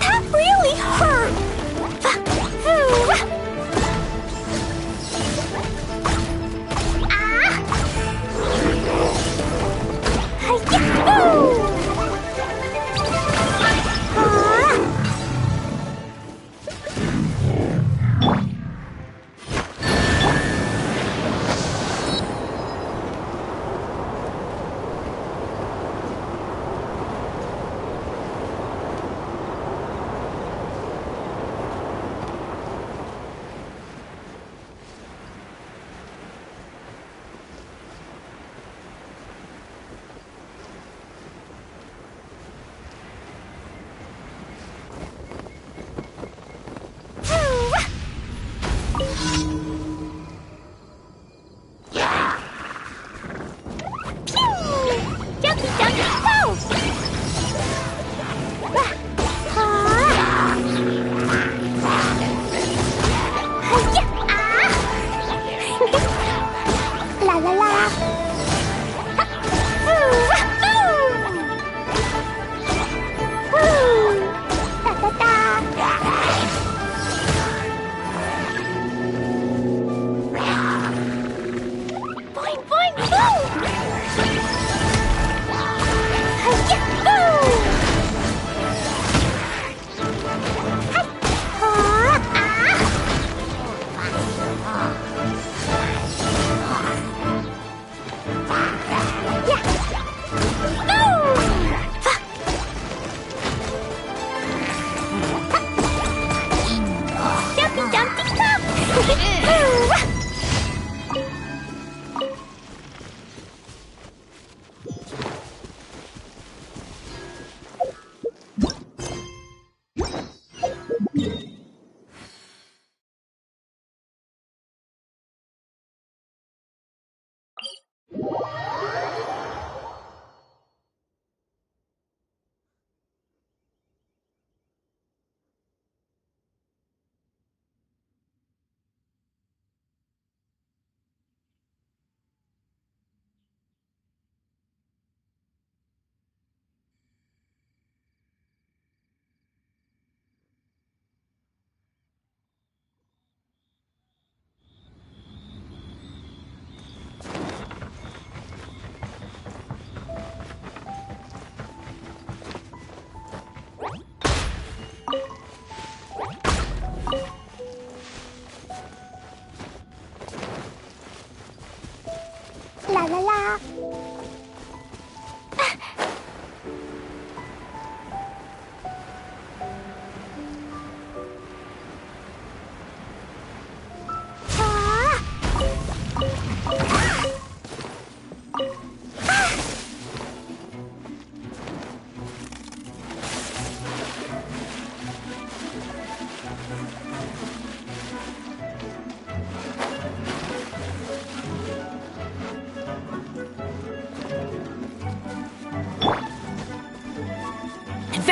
That really hurt!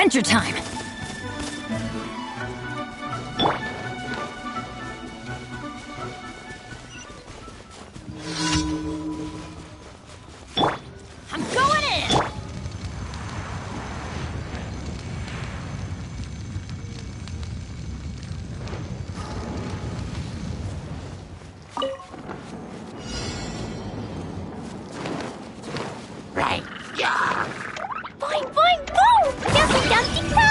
Adventure time! I'm going in! Right, yeah! Boing, boing, boom! Jumpy, jumpy, go!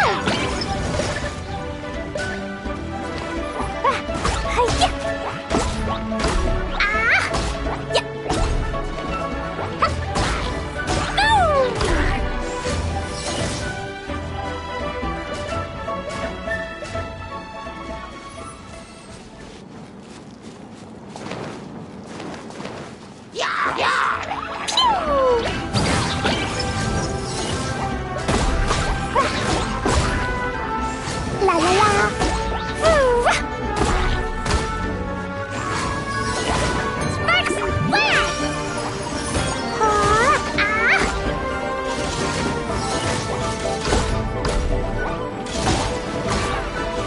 La la la! Sparks and flash!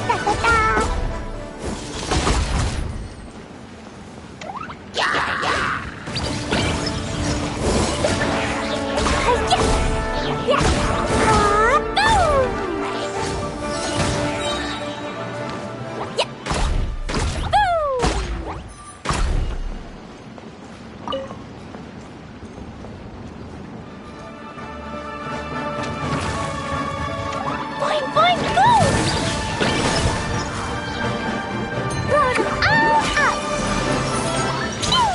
Da da da! Yeah, yeah! Boing, boing, boom! Blow them all up! Pew!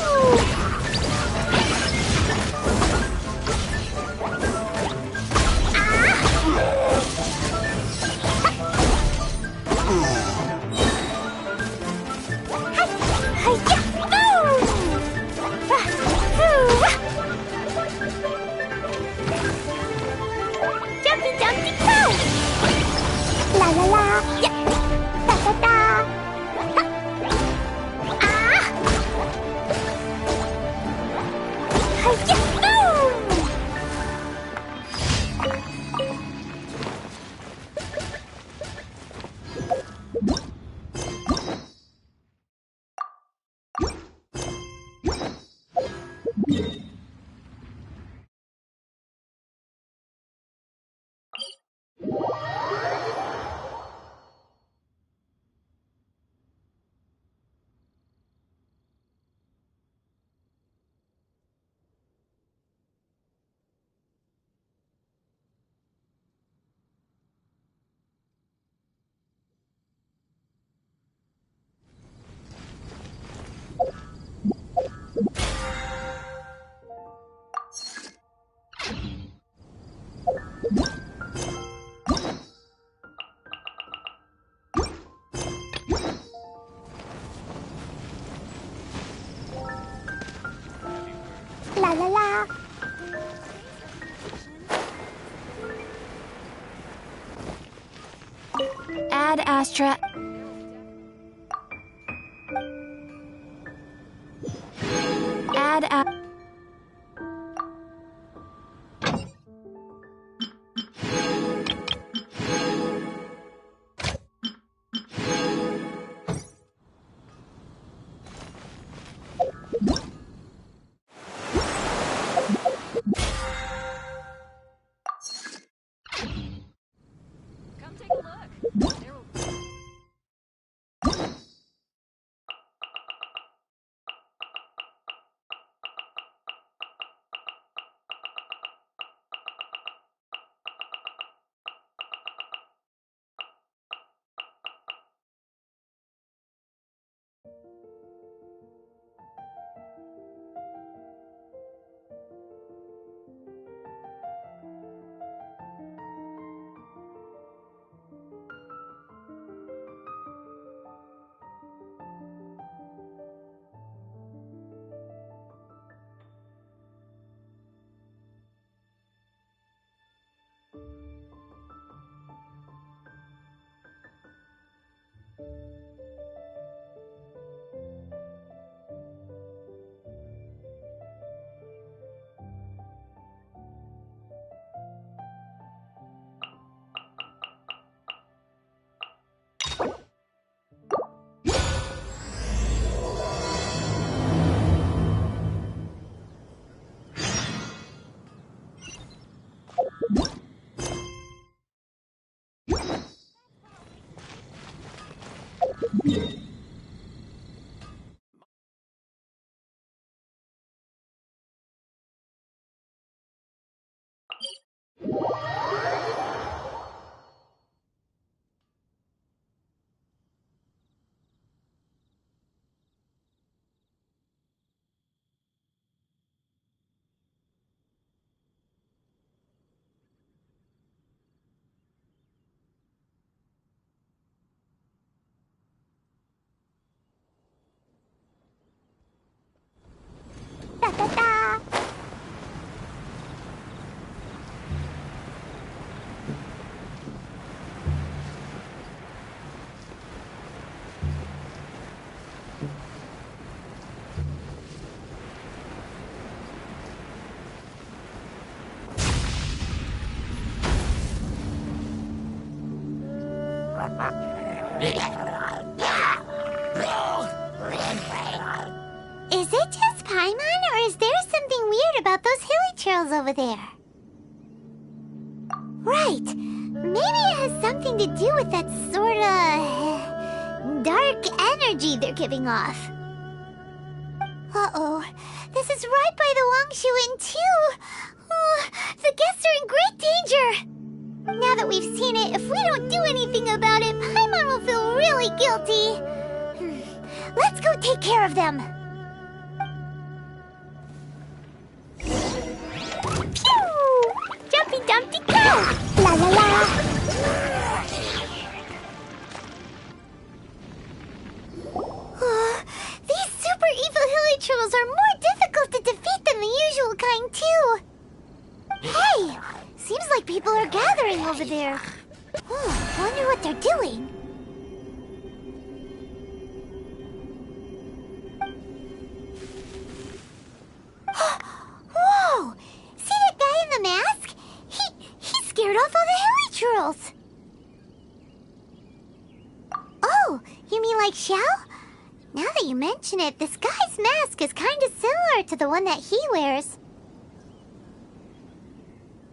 Jumpy, jumpy, go! La la la, yeah, da da da. Yeah, boom! La la la. Add Astra. Add a. Come take a look. There will Da da da! Is it just Paimon, or is there something weird about those hilly trails over there? Right. Maybe it has something to do with that sorta dark energy they're giving off. Uh-oh. This is right by the Wangshu Inn, too. Oh, the guests are in great danger. Now that we've seen it, if we don't do anything about it, Paimon will feel really guilty. Let's go take care of them. Pew! Jumpy Dumpty go! La la la! These super evil hilly trolls are more difficult to defeat than the usual kind, too. Hey! Seems like people are gathering over there. Wonder what they're doing. Whoa! See that guy in the mask? He scared off all the hilly trolls. Oh, you mean like Xiao? Now that you mention it, this guy's mask is kind of similar to the one that he wears.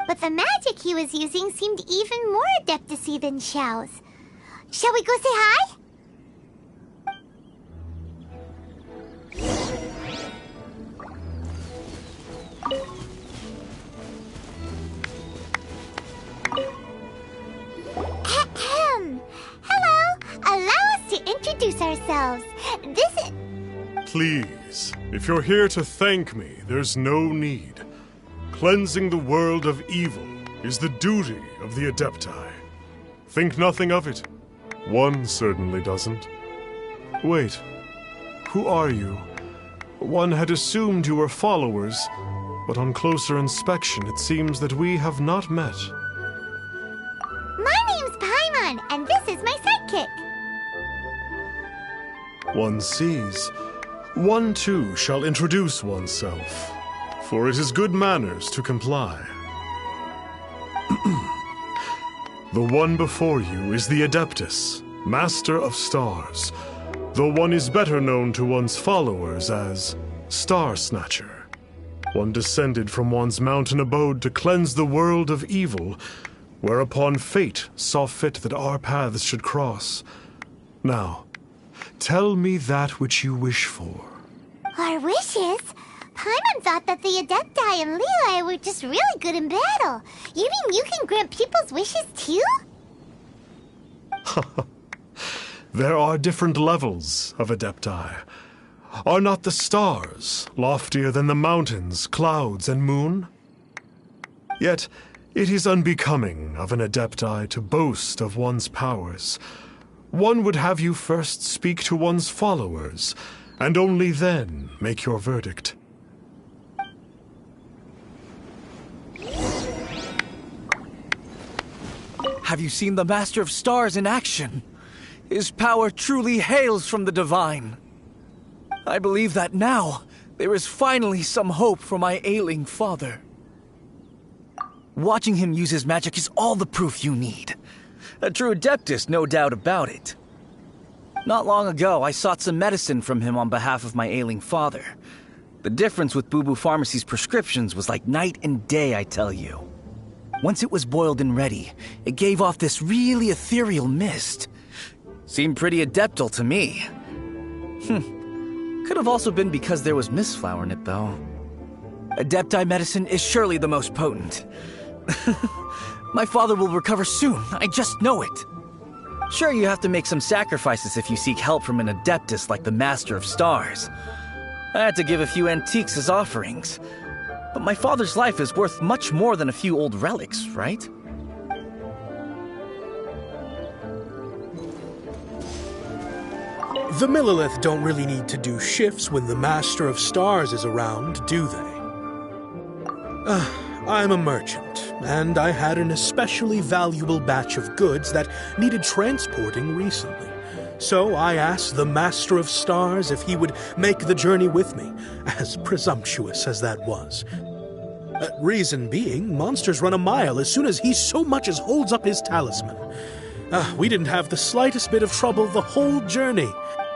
But the magic he was using seemed even more adeptacy than Xiao's. Shall we go say hi? Ahem. Hello. Allow us to introduce ourselves. This is... Please, if you're here to thank me, there's no need. Cleansing the world of evil is the duty of the Adepti. Think nothing of it. One certainly doesn't. Wait, who are you? One had assumed you were followers, but on closer inspection it seems that we have not met. My name's Paimon, and this is my sidekick. One sees. One too shall introduce oneself, for it is good manners to comply. The one before you is the Adeptus, Master of Stars, though one is better known to one's followers as Star Snatcher. One descended from one's mountain abode to cleanse the world of evil, whereupon fate saw fit that our paths should cross. Now, tell me that which you wish for. Our wishes? Paimon thought that the Adepti and Levi were just really good in battle. You mean you can grant people's wishes too? There are different levels of Adepti. Are not the stars loftier than the mountains, clouds, and moon? Yet, it is unbecoming of an Adepti to boast of one's powers. One would have you first speak to one's followers, and only then make your verdict. Have you seen the Master of Stars in action? His power truly hails from the divine. I believe that now there is finally some hope for my ailing father. Watching him use his magic is all the proof you need. A true Adeptus, no doubt about it. Not long ago, I sought some medicine from him on behalf of my ailing father. The difference with Boo Boo Pharmacy's prescriptions was like night and day, I tell you. Once it was boiled and ready, it gave off this really ethereal mist. Seemed pretty adeptal to me. Could have also been because there was Mistflower in it, though. Adepti medicine is surely the most potent. My father will recover soon, I just know it. Sure, you have to make some sacrifices if you seek help from an Adeptus like the Master of Stars. I had to give a few antiques as offerings. But my father's life is worth much more than a few old relics, right? The Millilith don't really need to do shifts when the Master of Stars is around, do they? I'm a merchant, and I had an especially valuable batch of goods that needed transporting recently. So I asked the Master of Stars if he would make the journey with me, as presumptuous as that was. Reason being, monsters run a mile as soon as he so much as holds up his talisman. We didn't have the slightest bit of trouble the whole journey.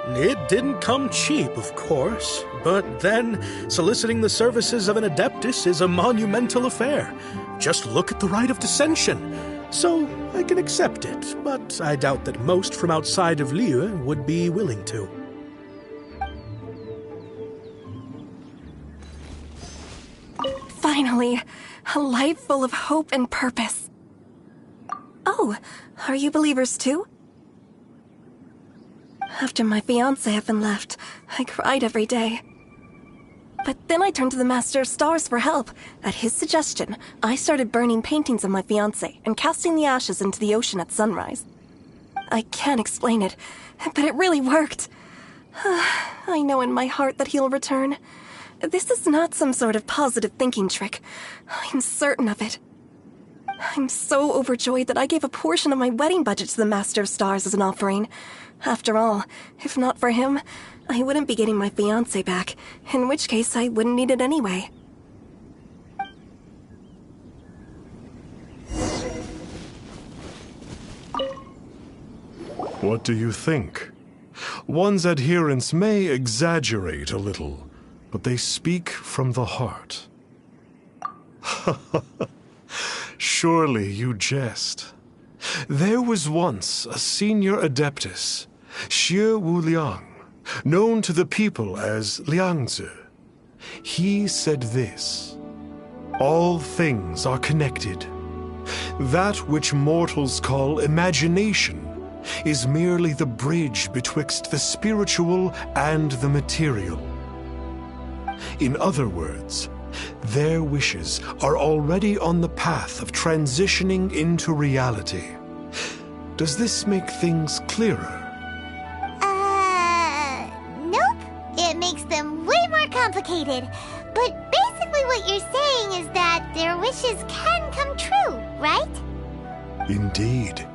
It didn't come cheap, of course, but then soliciting the services of an Adeptus is a monumental affair. Just look at the Rite of Dissension. So I can accept it, but I doubt that most from outside of Liyue would be willing to. Finally, a life full of hope and purpose. Oh, are you believers too? After my fiancé had been left, I cried every day. But then I turned to the Master of Stars for help. At his suggestion, I started burning paintings of my fiancé and casting the ashes into the ocean at sunrise. I can't explain it, but it really worked. I know in my heart that he'll return. This is not some sort of positive thinking trick. I'm certain of it. I'm so overjoyed that I gave a portion of my wedding budget to the Master of Stars as an offering. After all, if not for him, I wouldn't be getting my fiancé back, in which case I wouldn't need it anyway. What do you think? One's adherents may exaggerate a little, but they speak from the heart. Surely you jest. There was once a senior Adeptus, Xie Wuliang, known to the people as Liangzi. He said this: all things are connected. That which mortals call imagination is merely the bridge betwixt the spiritual and the material. In other words, their wishes are already on the path of transitioning into reality. Does this make things clearer? Nope. It makes them way more complicated. But basically what you're saying is that their wishes can come true, right? Indeed.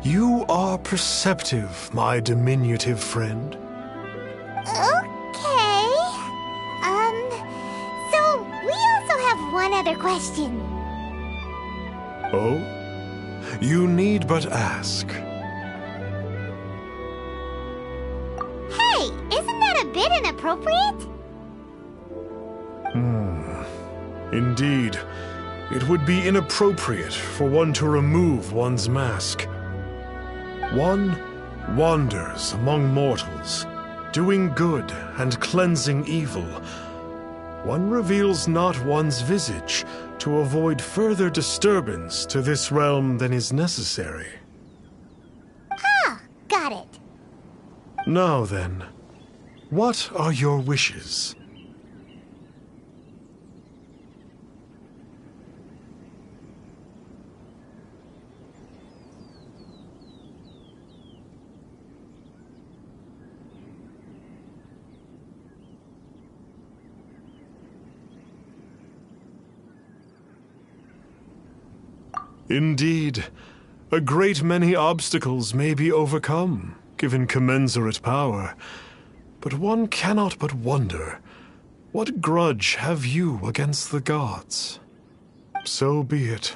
You are perceptive, my diminutive friend. Okay. So we also have one other question. Oh? You need but ask. Hey, isn't that a bit inappropriate? Indeed. It would be inappropriate for one to remove one's mask. One wanders among mortals, doing good and cleansing evil. One reveals not one's visage to avoid further disturbance to this realm than is necessary. Got it. Now then, what are your wishes? Indeed, a great many obstacles may be overcome, given commensurate power. But one cannot but wonder, what grudge have you against the gods? So be it.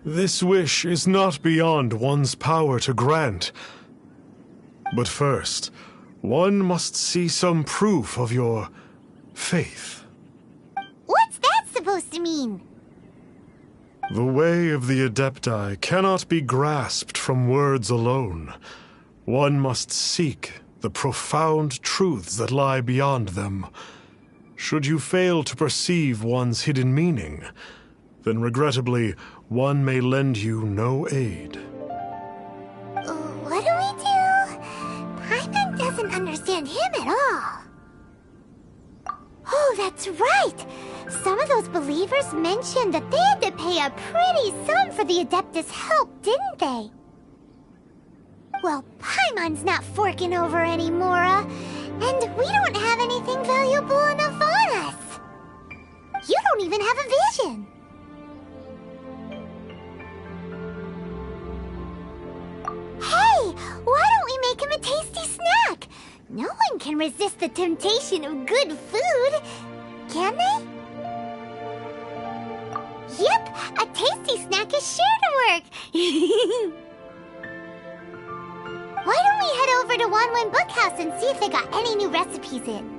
This wish is not beyond one's power to grant. But first, one must see some proof of your faith. What's that supposed to mean? The way of the Adepti cannot be grasped from words alone. One must seek the profound truths that lie beyond them. Should you fail to perceive one's hidden meaning, then regrettably, one may lend you no aid. What do we do? Paimon doesn't understand him at all. Oh, that's right! Some of those believers mentioned that they had to pay a pretty sum for the Adeptus' help, didn't they? Well, Paimon's not forking over anymore, and we don't have anything valuable enough on us. You don't even have a vision. Hey, why don't we make him a tasty snack? No one can resist the temptation of good food, can they? Yep, a tasty snack is sure to work. Why don't we head over to Wanwen Bookhouse and see if they got any new recipes in?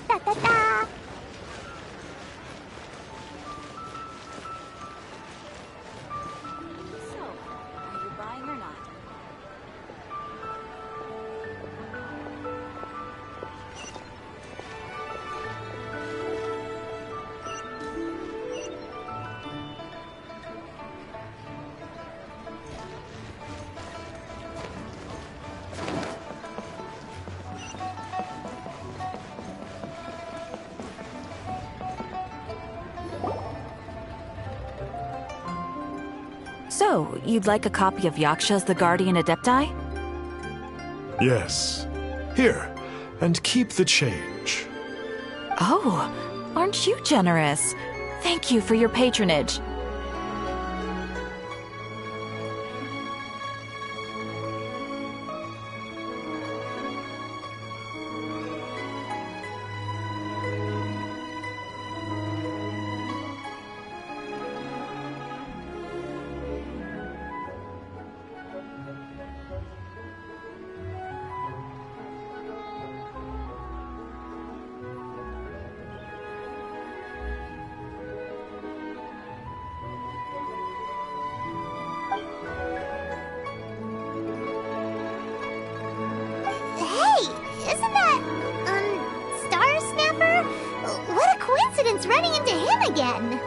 Da da da! So, are you buying or not? So, you'd like a copy of Yaksha's The Guardian Adepti? Yes. Here, and keep the change. Oh, aren't you generous? Thank you for your patronage. Running into him again.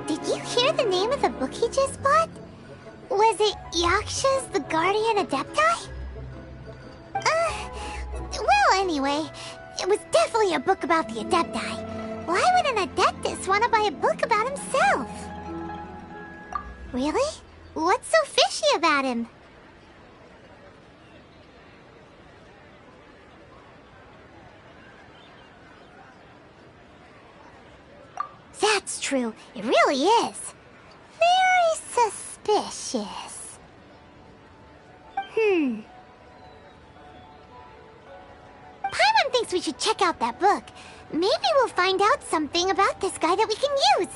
Did you hear the name of the book he just bought? Was it Yaksha's The Guardian Adepti? Well, anyway, it was definitely a book about the Adepti. Why would an Adeptus want to buy a book about himself? Really? What's so fishy about him? That's true. It really is. Very suspicious. Paimon thinks we should check out that book. Maybe we'll find out something about this guy that we can use.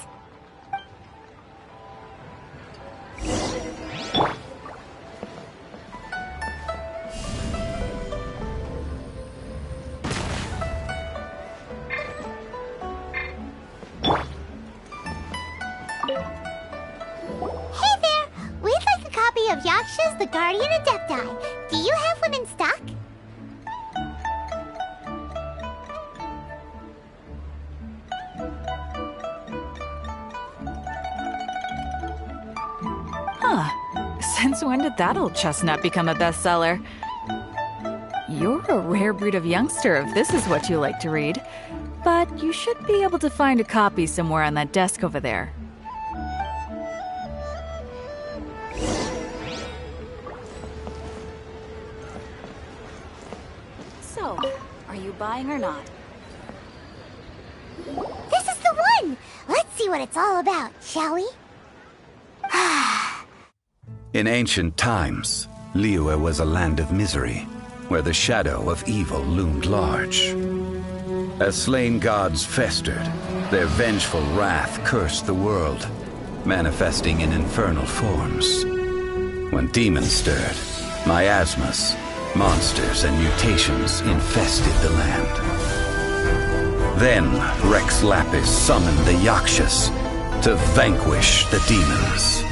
Of Yaksha's The Guardian Adepti. Do you have one in stock? Huh. Since when did that old chestnut become a bestseller? You're a rare breed of youngster if this is what you like to read. But you should be able to find a copy somewhere on that desk over there. So, are you buying or not? This is the one! Let's see what it's all about, shall we? In ancient times, Liyue was a land of misery, where the shadow of evil loomed large. As slain gods festered, their vengeful wrath cursed the world, manifesting in infernal forms. When demons stirred, miasmas, monsters, and mutations infested the land. Then Rex Lapis summoned the Yakshas to vanquish the demons.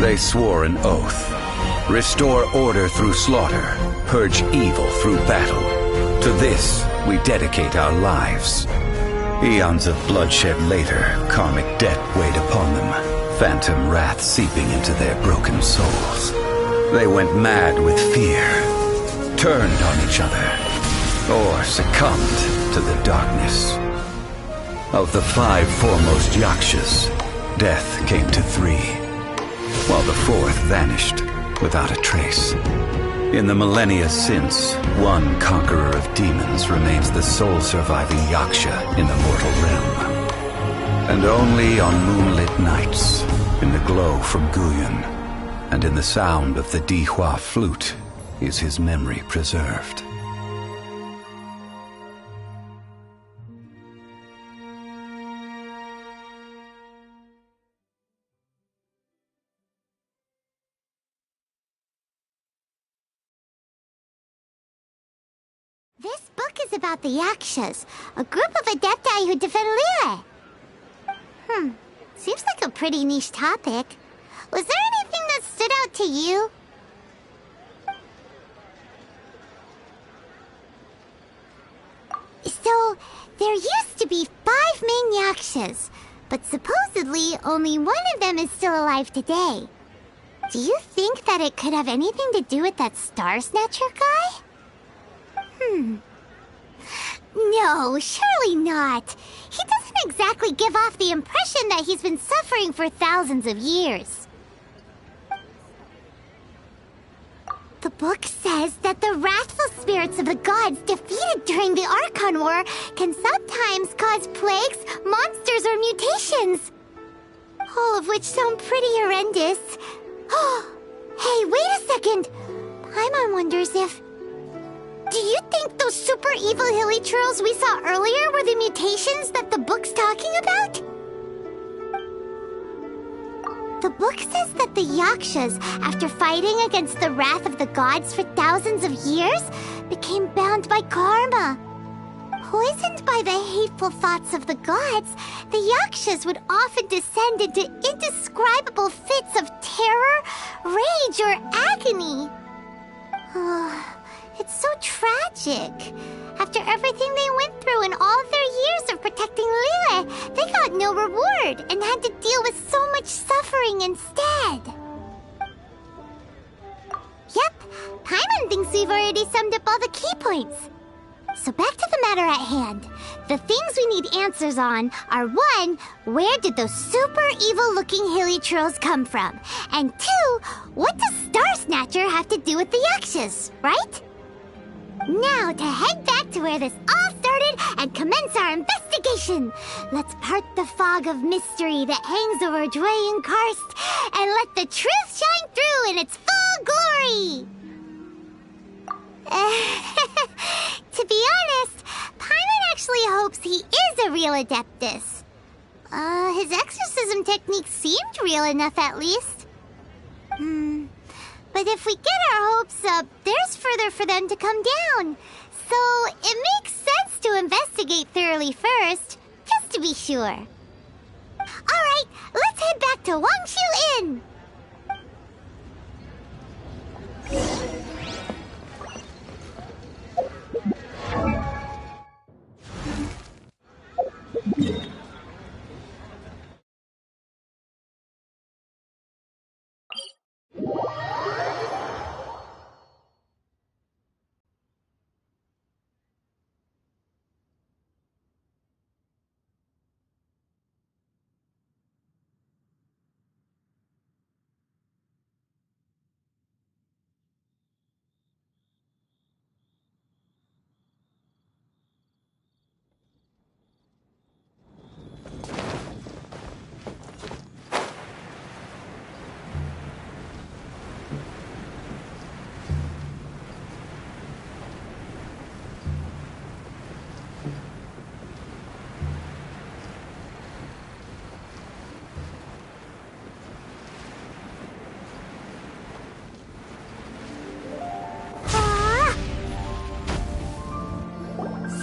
They swore an oath: restore order through slaughter, purge evil through battle. To this, we dedicate our lives. Eons of bloodshed later, karmic debt weighed upon them, phantom wrath seeping into their broken souls. They went mad with fear, turned on each other, or succumbed to the darkness. Of the 5 foremost Yakshas, death came to 3, while the 4th vanished without a trace. In the millennia since, one conqueror of demons remains the sole surviving Yaksha in the mortal realm. And only on moonlit nights, in the glow from Guyon, and in the sound of the Dihua flute, is his memory preserved. This book is about the Yakshas, a group of adepti who defend Liyue. Seems like a pretty niche topic. Was there anything that stood out to you? So, there used to be 5 main Yakshas, but supposedly only one of them is still alive today. Do you think that it could have anything to do with that Star Snatcher guy? No, surely not. He doesn't exactly give off the impression that he's been suffering for thousands of years. The book says that the wrathful spirits of the gods defeated during the Archon War can sometimes cause plagues, monsters, or mutations. All of which sound pretty horrendous. Hey, wait a second! Paimon wonders if... Do you think those super evil hilly churls we saw earlier were the mutations that the book's talking about? The book says that the Yakshas, after fighting against the wrath of the gods for thousands of years, became bound by karma. Poisoned by the hateful thoughts of the gods, the Yakshas would often descend into indescribable fits of terror, rage, or agony. It's so tragic. After everything they went through in all their years of protecting Liyue, they got no reward and had to deal with so much suffering instead. Yep, Paimon thinks we've already summed up all the key points. So back to the matter at hand. The things we need answers on are 1, where did those super evil-looking hilly trolls come from? And 2, what does Star Snatcher have to do with the Yakshas, right? Now to head back to where this all started and commence our investigation. Let's part the fog of mystery that hangs over Dwayne Karst and let the truth shine through in its full glory. To be honest, Paimon actually hopes he is a real Adeptus. His exorcism technique seemed real enough at least. But if we get our hopes up, there's further for them to come down. So it makes sense to investigate thoroughly first, just to be sure. Alright, let's head back to Wangshu Inn!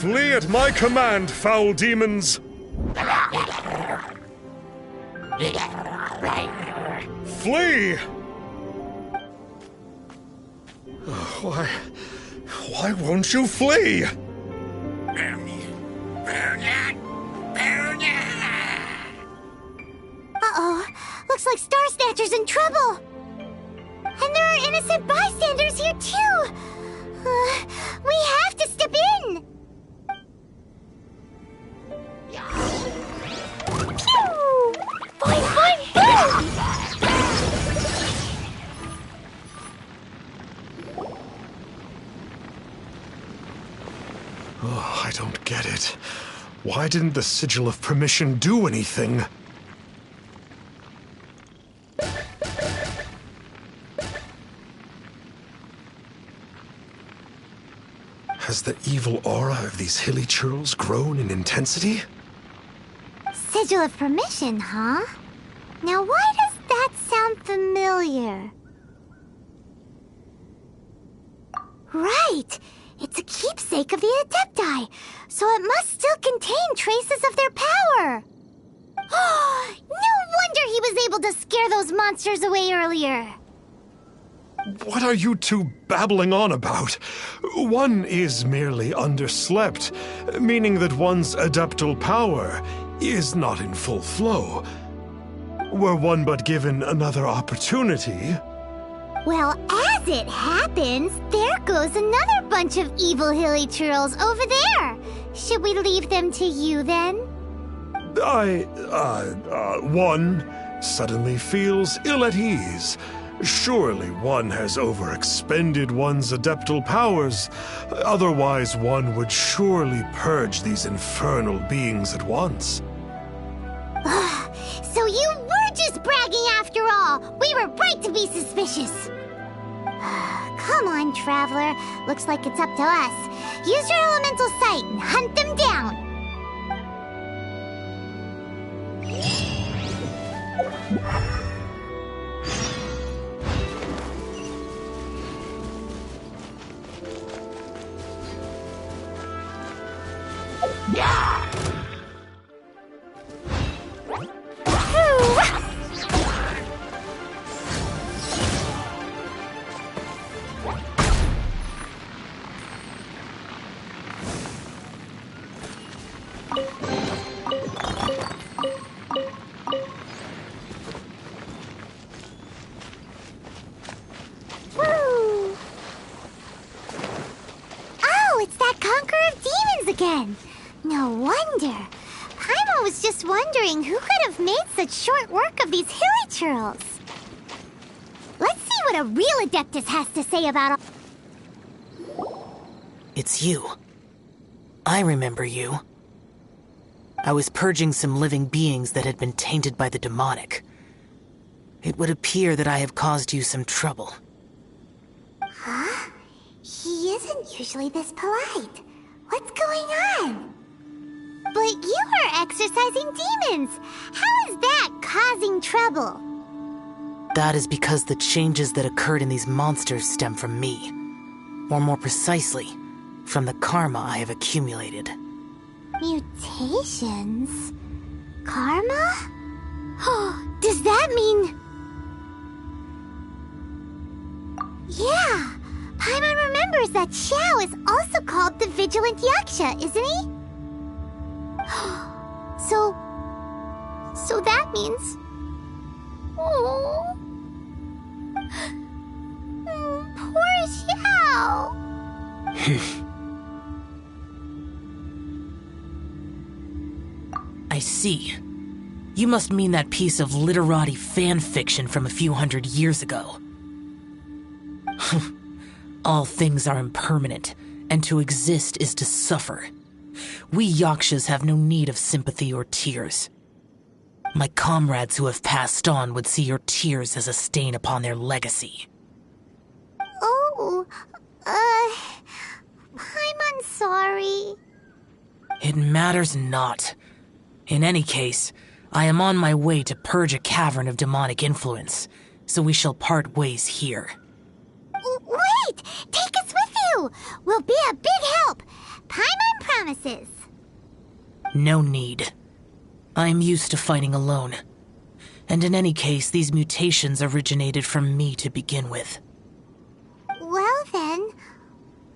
Flee at my command, foul demons! Flee! Why won't you flee? Uh-oh. Looks like Star Snatcher's in trouble. And there are innocent bystanders here, too. We have to step in. Pew! Boing, boing, boom! Oh, I don't get it. Why didn't the Sigil of Permission do anything? Has the evil aura of these hilly churls grown in intensity? Sigil of Permission, huh? Now why does that sound familiar? Right! It's a keepsake of the Adepti, so it must still contain traces of their power! No wonder he was able to scare those monsters away earlier! What are you two babbling on about? One is merely underslept, meaning that one's adeptal power is not in full flow. Were one but given another opportunity... Well, as it happens, there goes another bunch of evil hilly churls over there. Should we leave them to you, then? One suddenly feels ill at ease. Surely one has overexpended one's adeptal powers. Otherwise, one would surely purge these infernal beings at once. So you were just bragging after all. We were right to be suspicious. Come on, Traveler. Looks like it's up to us. Use your elemental sight and hunt them down. Again. No wonder. Paimon was just wondering who could have made such short work of these hilly churls. Let's see what a real Adeptus has to say about It's you. I remember you. I was purging some living beings that had been tainted by the demonic. It would appear that I have caused you some trouble. Huh? He isn't usually this polite. What's going on? But you are exorcising demons! How is that causing trouble? That is because the changes that occurred in these monsters stem from me. Or more precisely, from the karma I have accumulated. Mutations? Karma? Does that mean... Yeah! Paimon remembers that Xiao is also called the Vigilant Yaksha, isn't he? So that means... Oh... Poor Xiao! I see. You must mean that piece of literati fan fiction from a few hundred years ago. All things are impermanent, and to exist is to suffer. We Yakshas have no need of sympathy or tears. My comrades who have passed on would see your tears as a stain upon their legacy. Oh, I'm sorry. It matters not. In any case, I am on my way to purge a cavern of demonic influence, so we shall part ways here. Wait! Take us with you! We'll be a big help! Paimon promises weaknesses. No need. I'm used to fighting alone. And in any case, these mutations originated from me to begin with. Well then...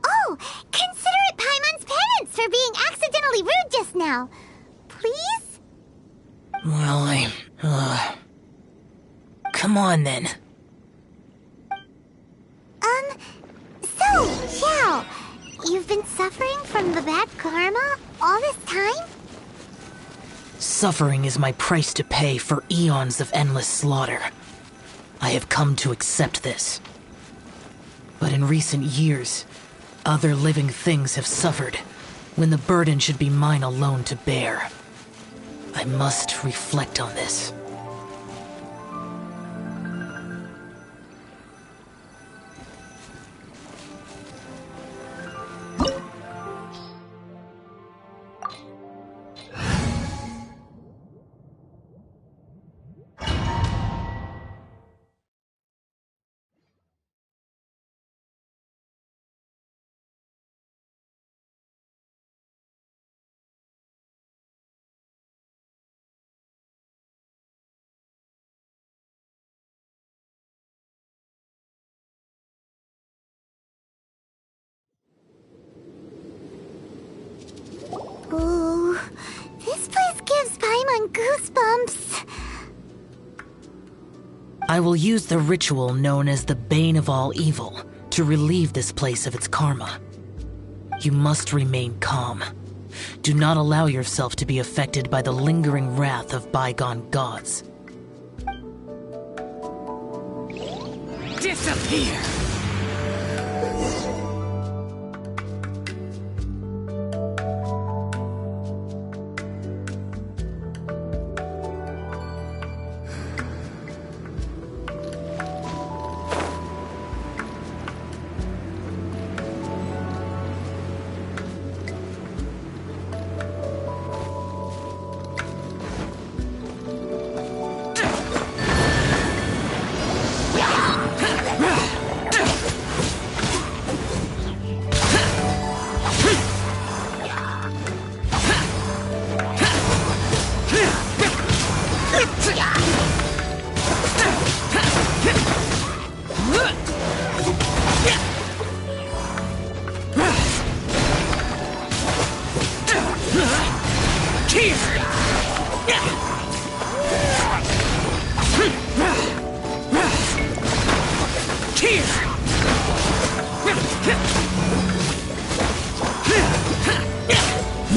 Oh! Consider it Paimon's penance for being accidentally rude just now. Please? Well, Come on, then. So, Xiao, you've been suffering from the bad karma all this time? Suffering is my price to pay for eons of endless slaughter. I have come to accept this. But in recent years, other living things have suffered, when the burden should be mine alone to bear. I must reflect on this. Ooh, this place gives Paimon goosebumps. I will use the ritual known as the Bane of All Evil to relieve this place of its karma. You must remain calm. Do not allow yourself to be affected by the lingering wrath of bygone gods. Disappear!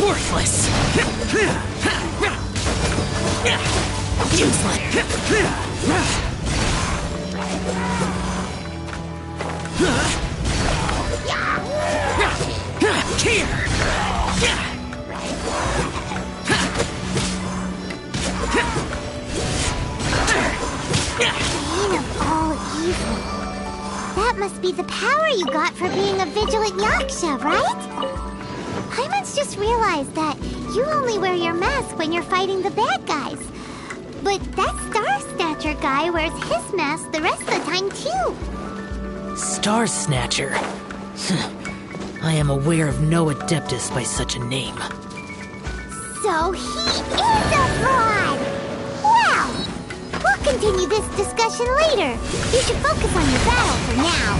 Worthless! Bane of all evil. That must be the power you got for being a vigilant Yaksha, right? Paimon's just realized that you only wear your mask when you're fighting the bad guys. But that Star Snatcher guy wears his mask the rest of the time, too. Star Snatcher? I am aware of no Adeptus by such a name. So he is a fraud! Well, we'll continue this discussion later. You should focus on your battle for now.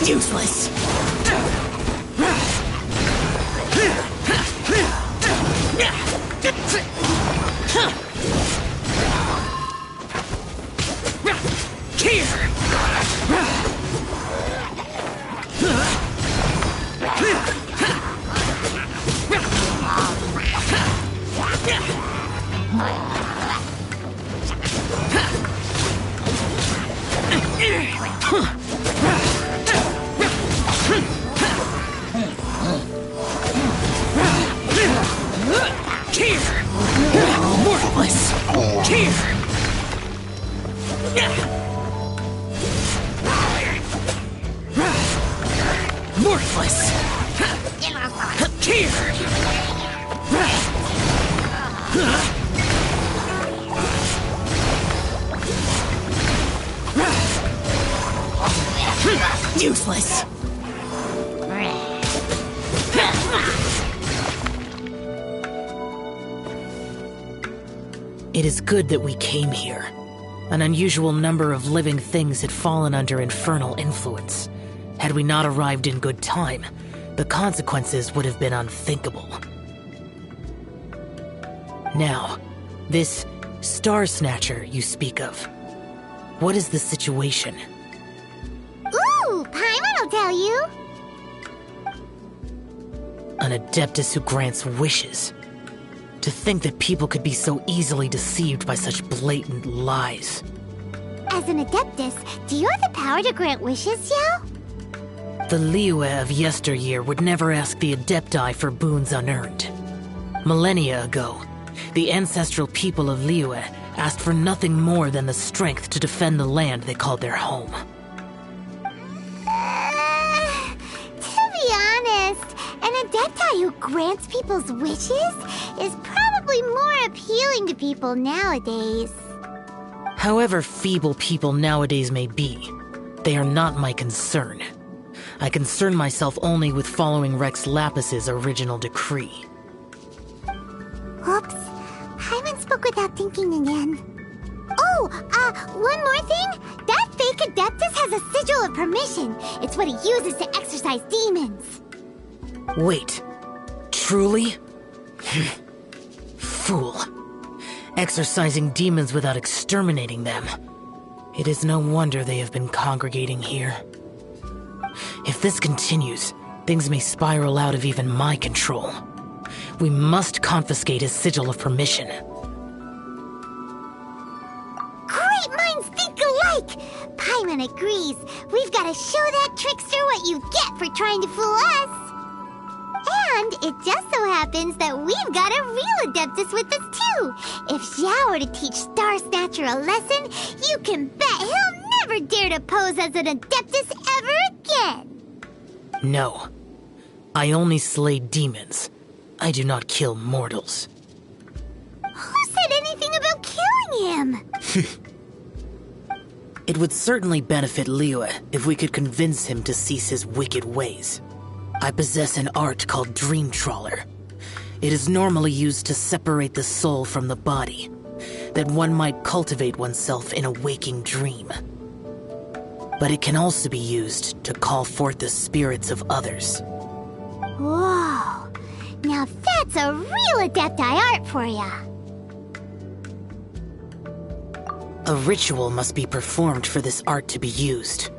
Useless! Here! Worthless! Here! Useless! It is good that we came here. An unusual number of living things had fallen under infernal influence. Had we not arrived in good time, the consequences would have been unthinkable. Now, this Star Snatcher you speak of, what is the situation? Ooh, Paimon will tell you. An Adeptus who grants wishes. To think that people could be so easily deceived by such blatant lies. As an Adeptus, do you have the power to grant wishes, Yao? The Liyue of yesteryear would never ask the Adepti for boons unearned. Millennia ago, the ancestral people of Liyue asked for nothing more than the strength to defend the land they called their home. To be honest, an Adepti who grants people's wishes is probably more appealing to people nowadays. However feeble people nowadays may be, they are not my concern. I concern myself only with following Rex Lapis's original decree. Oops. Paimon spoke without thinking again. Oh, one more thing. That fake Adeptus has a sigil of permission. It's what he uses to exorcise demons. Wait. Truly? Fool. Exorcising demons without exterminating them. It is no wonder they have been congregating here. If this continues, things may spiral out of even my control. We must confiscate his sigil of permission. Great minds think alike! Paimon agrees. We've got to show that trickster what you get for trying to fool us. And it just so happens that we've got a real Adeptus with us too. If Xiao were to teach Star Snatcher a lesson, you can bet he'll never dare to pose as an Adeptus ever again. No. I only slay demons. I do not kill mortals. Who said anything about killing him? It would certainly benefit Liyue if we could convince him to cease his wicked ways. I possess an art called Dream Trawler. It is normally used to separate the soul from the body, that one might cultivate oneself in a waking dream. But it can also be used to call forth the spirits of others. Whoa. Now that's a real Adepti art for ya. A ritual must be performed for this art to be used.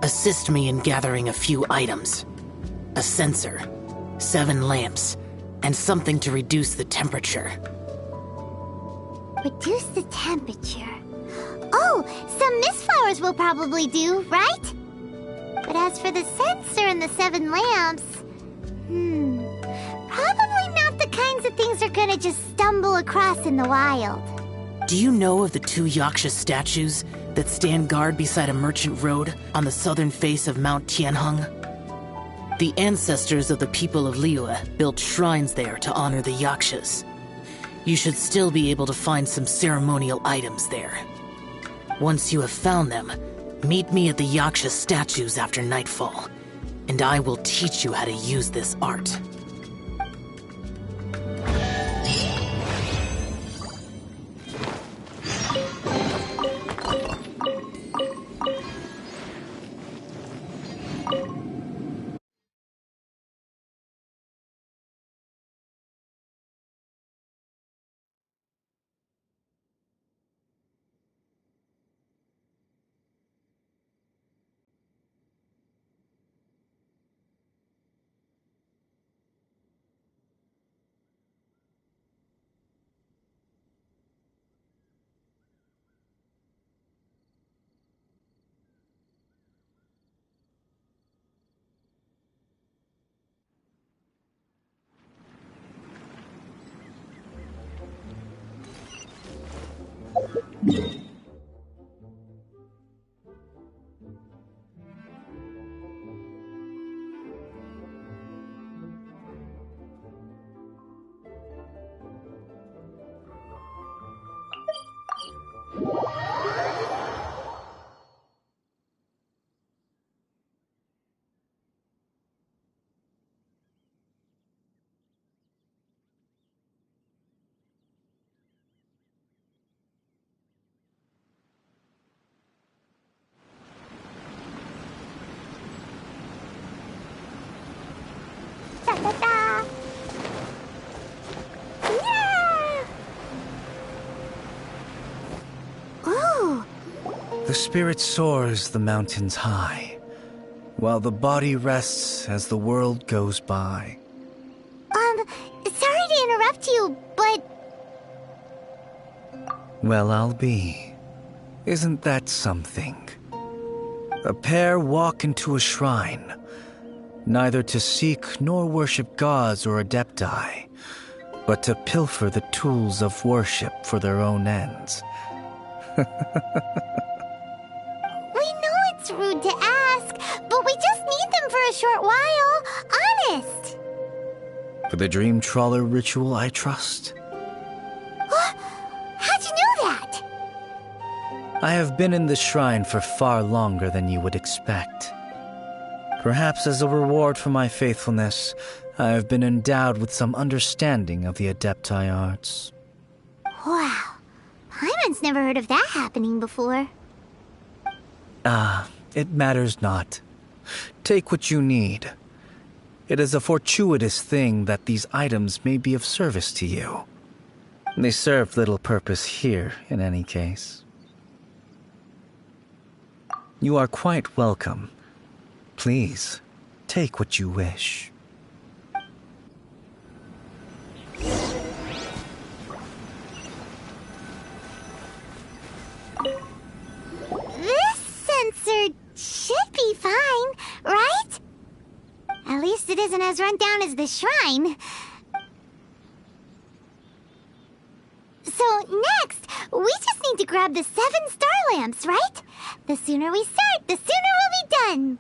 Assist me in gathering a few items. A censer, 7 lamps, and something to reduce the temperature. Reduce the temperature. Oh, some mist flowers will probably do, right? But as for the censer and the 7 lamps... probably not the kinds of things they're gonna just stumble across in the wild. Do you know of the 2 Yaksha statues that stand guard beside a merchant road on the southern face of Mount Tianheng? The ancestors of the people of Liyue built shrines there to honor the Yakshas. You should still be able to find some ceremonial items there. Once you have found them, meet me at the Yaksha statues after nightfall, and I will teach you how to use this art. da da. Yeah! Ooh. The spirit soars the mountains high, while the body rests as the world goes by. Sorry to interrupt you, but... Well, I'll be. Isn't that something? A pair walk into a shrine, neither to seek nor worship gods or adepti, but to pilfer the tools of worship for their own ends. We know it's rude to ask, but we just need them for a short while. Honest. For the dream trawler ritual, I trust. How'd you know that? I have been in the shrine for far longer than you would expect. Perhaps as a reward for my faithfulness, I have been endowed with some understanding of the adepti arts. Wow. Paimon's never heard of that happening before. It matters not. Take what you need. It is a fortuitous thing that these items may be of service to you. They serve little purpose here, in any case. You are quite welcome. Please, take what you wish. This sensor should be fine, right? At least it isn't as run down as the shrine. So next, we just need to grab the 7 star lamps, right? The sooner we start, the sooner we'll be done.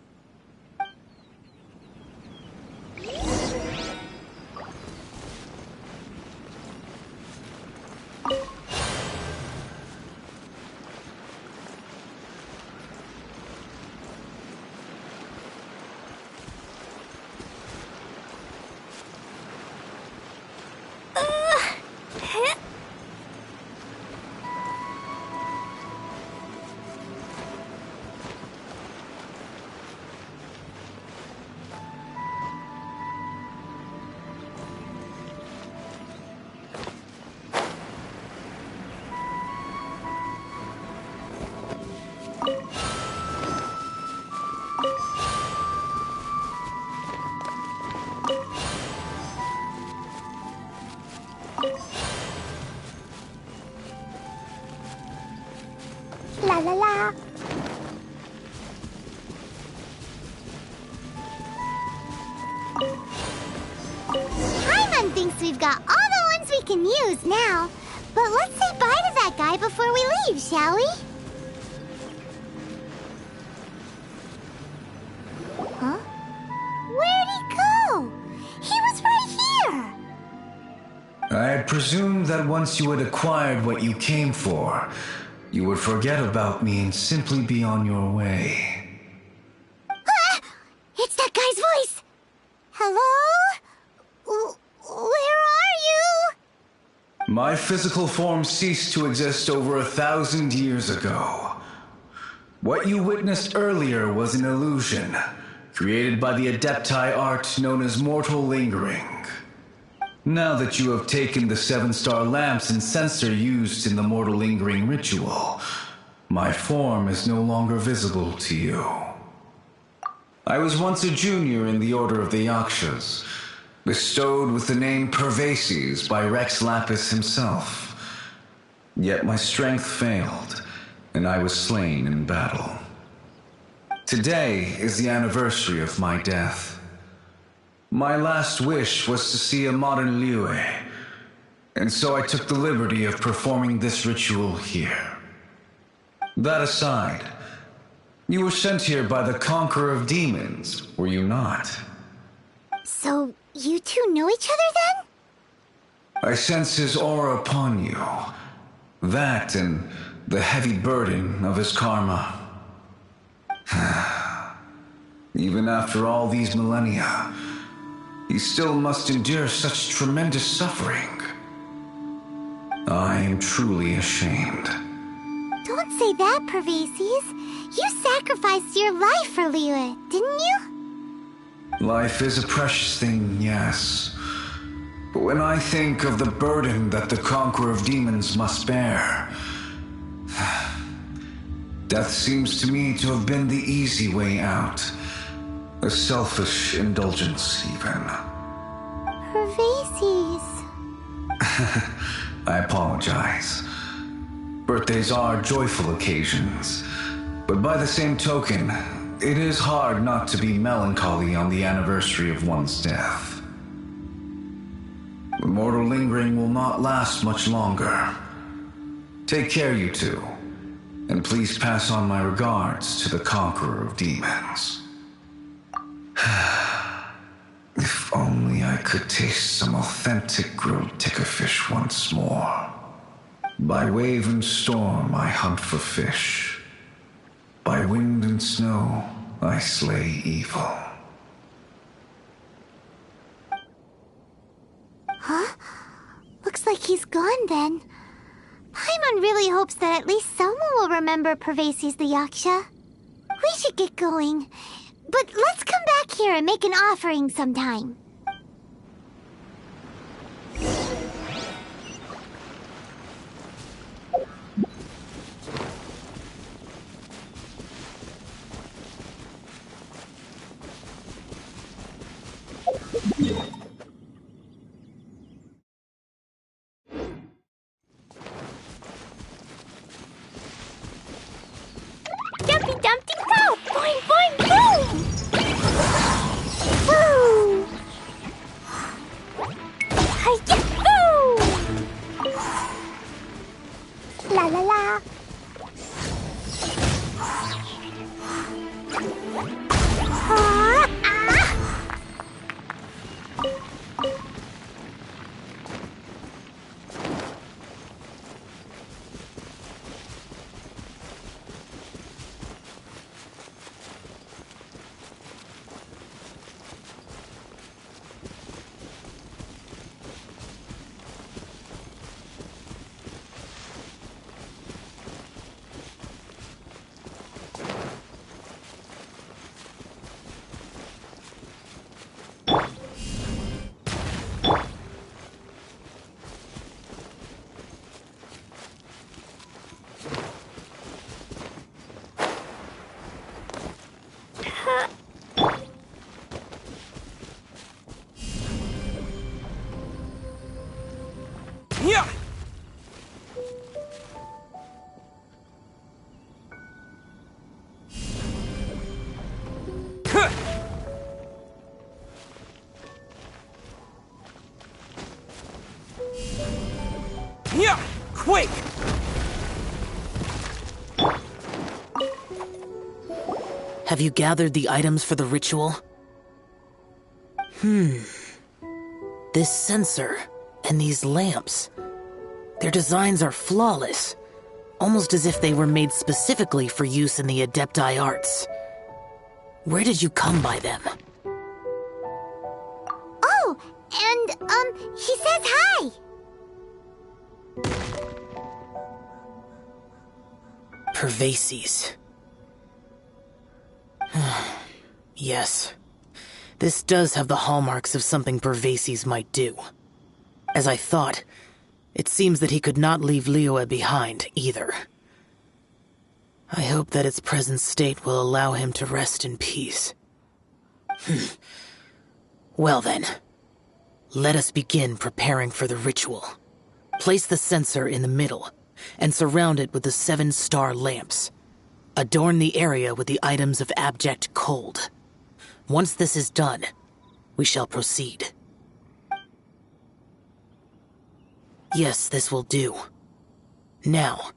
La la la. Paimon thinks we've got all the ones we can use now. But let's say bye to that guy before we leave, shall we? Huh? Where'd he go? He was right here. I had presumed that once you had acquired what you came for, you would forget about me and simply be on your way. Ah! It's that guy's voice! Hello? Where are you? My physical form ceased to exist over 1,000 years ago. What you witnessed earlier was an illusion, created by the adepti art known as mortal lingering. Now that you have taken the 7-star lamps and sensor used in the mortal lingering ritual, my form is no longer visible to you. I was once a junior in the Order of the Yakshas, bestowed with the name Pervases by Rex Lapis himself. Yet my strength failed, and I was slain in battle. Today is the anniversary of my death. My last wish was to see a modern Liyue, and so I took the liberty of performing this ritual here. That aside, you were sent here by the Conqueror of Demons, were you not? So, you two know each other then? I sense his aura upon you. That and the heavy burden of his karma. Even after all these millennia, he still must endure such tremendous suffering. I am truly ashamed. Don't say that, Pervases. You sacrificed your life for Liyue, didn't you? Life is a precious thing, yes. But when I think of the burden that the conqueror of demons must bear, death seems to me to have been the easy way out. A selfish indulgence, even. Pervases. I apologize. Birthdays are joyful occasions, but by the same token, it is hard not to be melancholy on the anniversary of one's death. The mortal lingering will not last much longer. Take care, you two, and please pass on my regards to the conqueror of demons. If only I could taste some authentic grilled tickerfish once more. By wave and storm I hunt for fish. By wind and snow I slay evil. Huh? Looks like he's gone then. Paimon really hopes that at least someone will remember Pervases the Yaksha. We should get going. But let's come back here and make an offering sometime. Dumpty Dumpty Go! Boing Boing Boom! Woo! Hi-ya! Woo! La la la! Ah, ah. Yeah! Huh. Yeah! Quake! Have you gathered the items for the ritual? This sensor and these lamps. Their designs are flawless, almost as if they were made specifically for use in the Adepti arts. Where did you come by them? Oh, and, he says hi! Pervases. Yes. This does have the hallmarks of something Pervases might do. As I thought, it seems that he could not leave Liyue behind, either. I hope that its present state will allow him to rest in peace. Well then, let us begin preparing for the ritual. Place the censer in the middle, and surround it with the 7-star lamps. Adorn the area with the items of abject cold. Once this is done, we shall proceed. Yes, this will do. Now,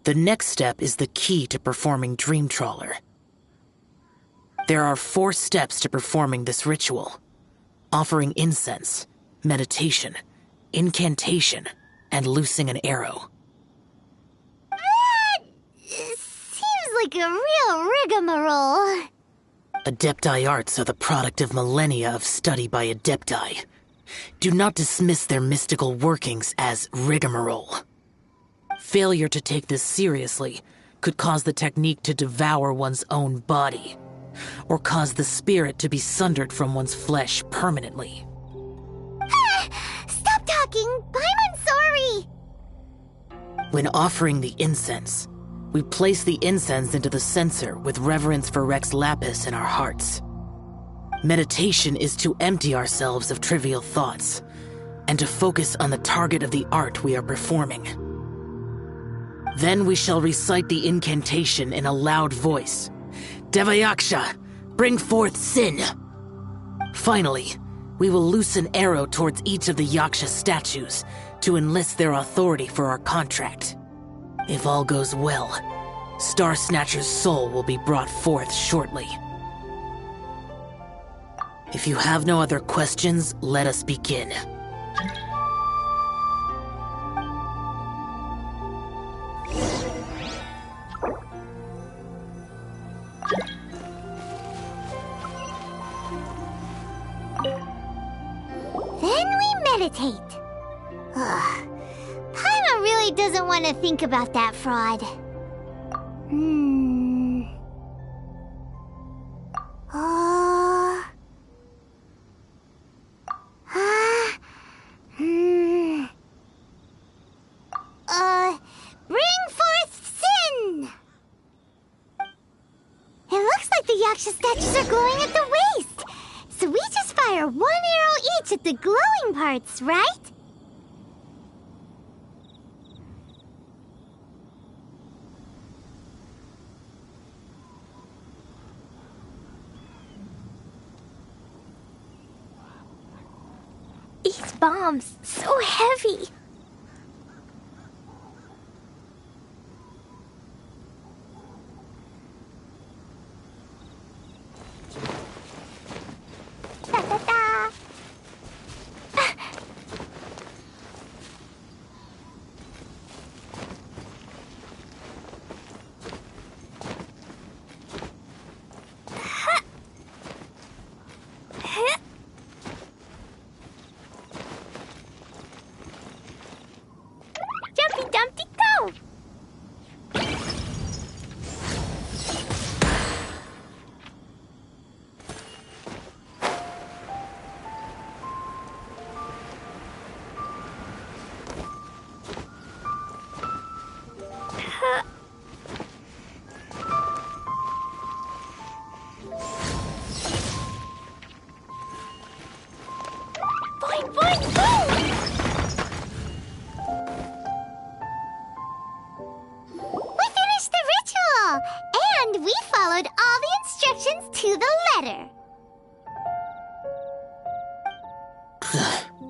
the next step is the key to performing Dream Trawler. There are 4 steps to performing this ritual: offering incense, meditation, incantation, and loosing an arrow. Seems like a real rigmarole. Adepti arts are the product of millennia of study by Adepti. Do not dismiss their mystical workings as rigmarole. Failure to take this seriously could cause the technique to devour one's own body. or cause the spirit to be sundered from one's flesh permanently. Stop talking! I'm sorry! When offering the incense, we place the incense into the censer with reverence for Rex Lapis in our hearts. Meditation is to empty ourselves of trivial thoughts, and to focus on the target of the art we are performing. Then we shall recite the incantation in a loud voice. Devayaksha, bring forth sin! Finally, we will loose an arrow towards each of the Yaksha statues to enlist their authority for our contract. If all goes well, Star Snatcher's soul will be brought forth shortly. If you have no other questions, let us begin. Then we meditate. Ugh. Paimon really doesn't want to think about that fraud. Bring forth sin! It looks like the Yaksha statues are glowing at the waist. So we just fire one arrow each at the glowing parts, right? These bombs, so heavy. Da-da-da. Jumpy Dumpty go! Boing, boing, boing! We finished the ritual! And we followed all the instructions to the letter.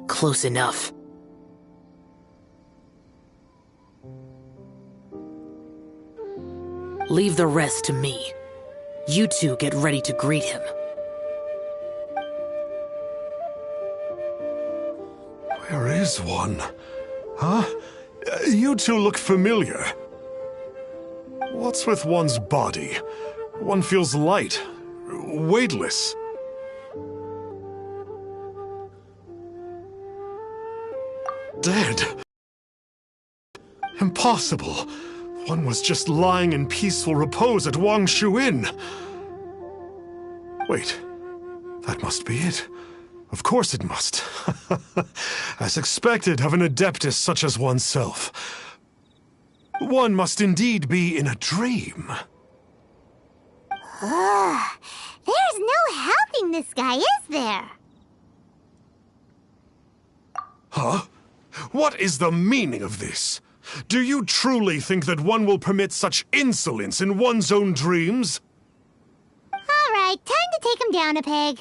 Close enough. Leave the rest to me. You two get ready to greet him. Where is one? Huh? You two look familiar. What's with one's body? One feels light, weightless. Dead. Impossible. One was just lying in peaceful repose at Wangshu Inn. Wait, that must be it. Of course it must. As expected of an adeptus such as oneself. One must indeed be in a dream. There's no helping this guy, is there? Huh? What is the meaning of this? Do you truly think that one will permit such insolence in one's own dreams? All right, time to take him down a peg.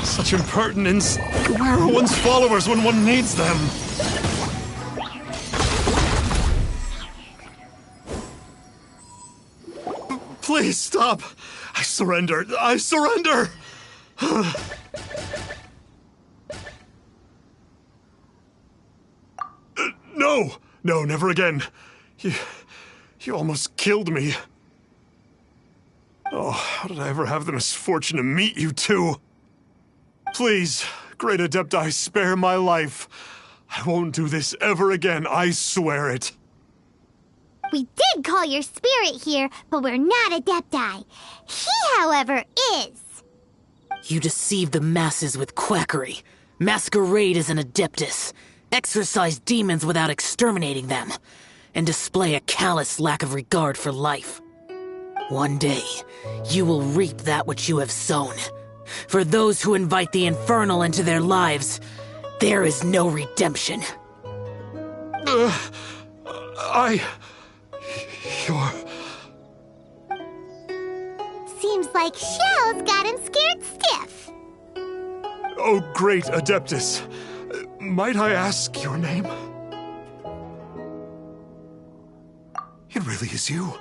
Such impertinence. Where are one's followers when one needs them? Please stop. I surrender. I surrender. No. No, never again. You almost killed me. Oh, how did I ever have the misfortune to meet you two? Please, Great Adepti, spare my life. I won't do this ever again, I swear it. We did call your spirit here, but we're not Adepti. He, however, is. You deceive the masses with quackery, masquerade as an Adeptus, exorcise demons without exterminating them, and display a callous lack of regard for life. One day, you will reap that which you have sown. For those who invite the infernal into their lives, there is no redemption. You're... Seems like Xiao's got him scared stiff. Oh, great Adeptus. Might I ask your name? It really is you.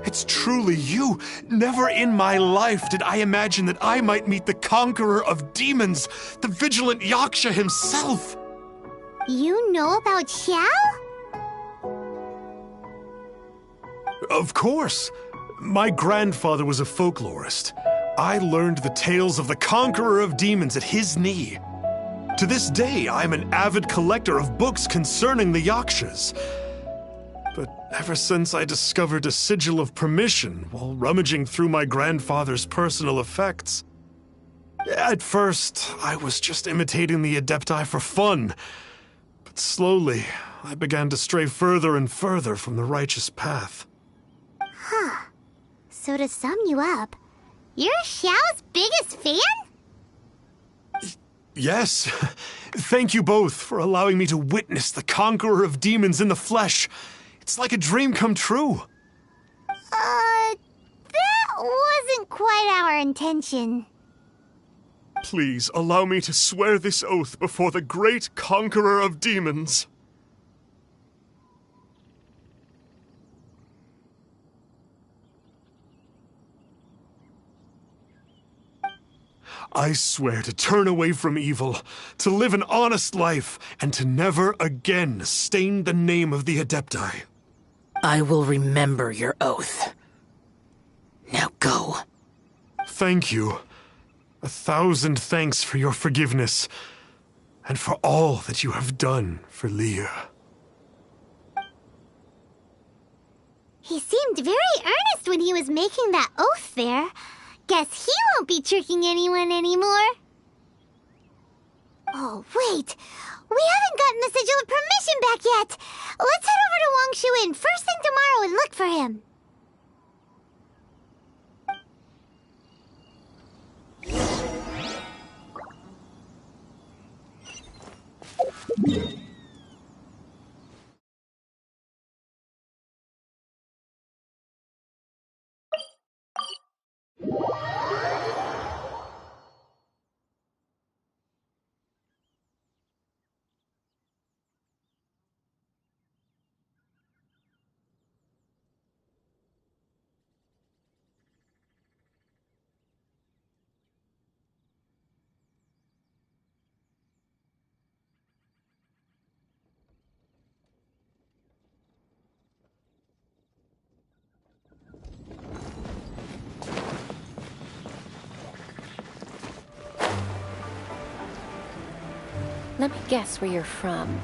It's truly you. Never in my life did I imagine that I might meet the conqueror of demons, the vigilant Yaksha himself. You know about Xiao? Of course. My grandfather was a folklorist. I learned the tales of the conqueror of demons at his knee. To this day, I'm an avid collector of books concerning the Yakshas. But ever since I discovered a sigil of permission while rummaging through my grandfather's personal effects, at first, I was just imitating the Adepti for fun. But slowly, I began to stray further and further from the righteous path. Huh. So to sum you up, you're Xiao's biggest fan? Yes. Thank you both for allowing me to witness the conqueror of demons in the flesh. It's like a dream come true. That wasn't quite our intention. Please allow me to swear this oath before the great conqueror of demons. I swear to turn away from evil, to live an honest life, and to never again stain the name of the Adepti. I will remember your oath. Now go. Thank you. 1,000 thanks for your forgiveness, and for all that you have done for Leah. He seemed very earnest when he was making that oath there. Guess he won't be tricking anyone anymore. Oh, wait. We haven't gotten the sigil of permission back yet. Let's head over to Wangshuin first thing tomorrow and look for him. Let me guess where you're from.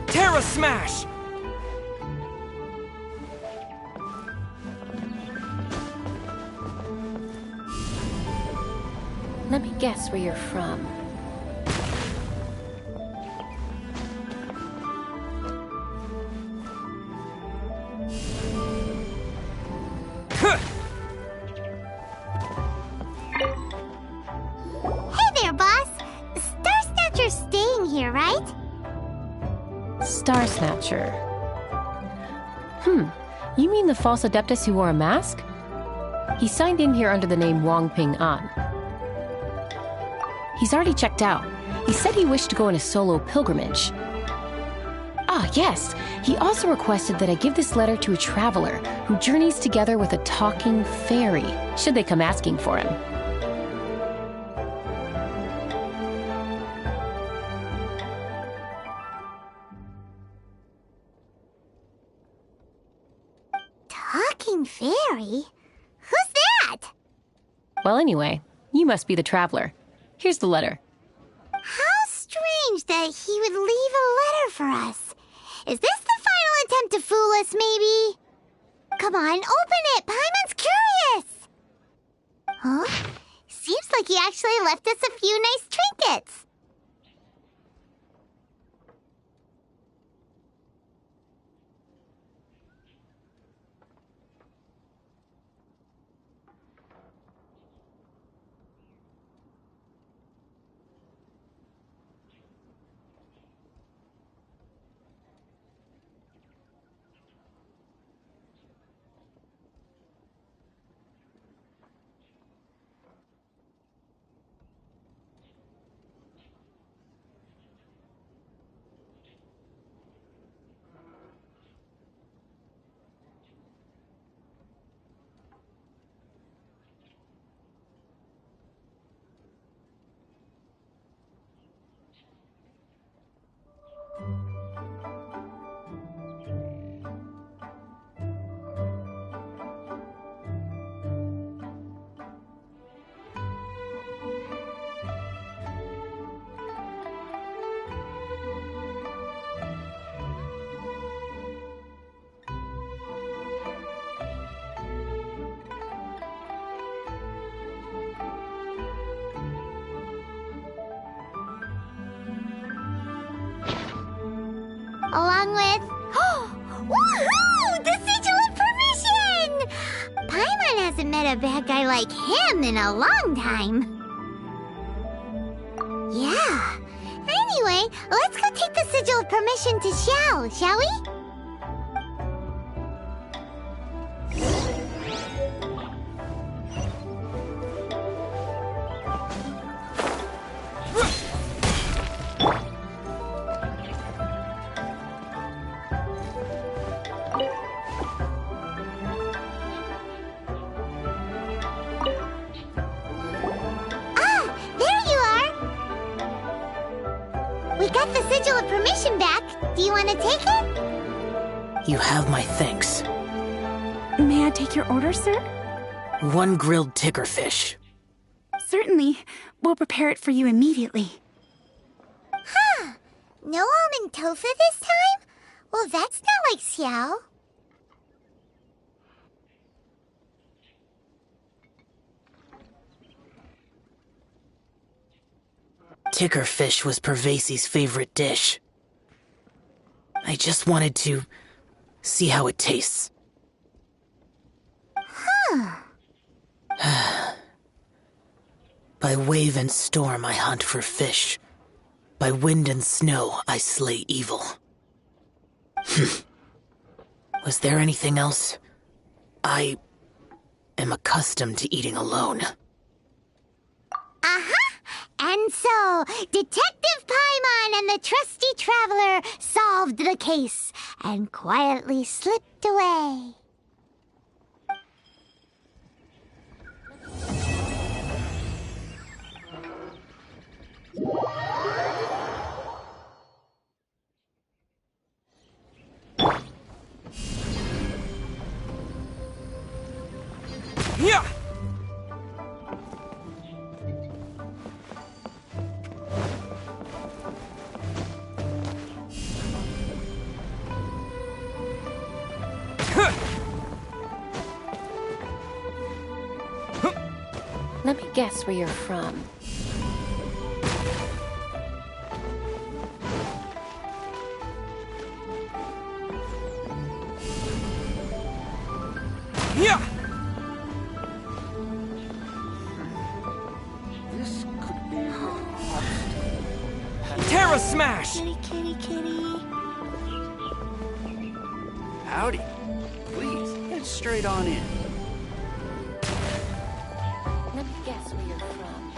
Terra Smash! Let me guess where you're from. Hey there, boss. Star Snatcher's staying here, right? Star Snatcher. You mean the false Adeptus who wore a mask? He signed in here under the name Wang Ping An. He's already checked out. He said he wished to go on a solo pilgrimage. Ah, yes. He also requested that I give this letter to a traveler who journeys together with a talking fairy, should they come asking for him. talking fairy? Who's that? Well, anyway, you must be the traveler. Here's the letter. How strange that he would leave a letter for us. Is this the final attempt to fool us, maybe? Come on, open it! Paimon's curious! Huh? Seems like he actually left us a few nice trinkets. Along with... Woohoo! The Sigil of Permission! Paimon hasn't met a bad guy like him in a long time. Yeah. Anyway, let's go take the Sigil of Permission to Xiao, shall we? We got the Sigil of Permission back. Do you want to take it? You have my thanks. May I take your order, sir? 1 grilled ticker fish. Certainly. We'll prepare it for you immediately. Huh. No almond tofu this time? Well, that's not like Xiao. Ticker fish was Pervasi's favorite dish. I just wanted to see how it tastes. Huh. By wave and storm I hunt for fish. By wind and snow I slay evil. Was there anything else? I am accustomed to eating alone. Uh-huh. And so, Detective Paimon and the trusty traveler solved the case and quietly slipped away. Yeah! Let me guess where you're from. Yeah! This could be Terra Smash! Kitty, kitty, kitty. Howdy. Please, head straight on in. Let me guess where you're from.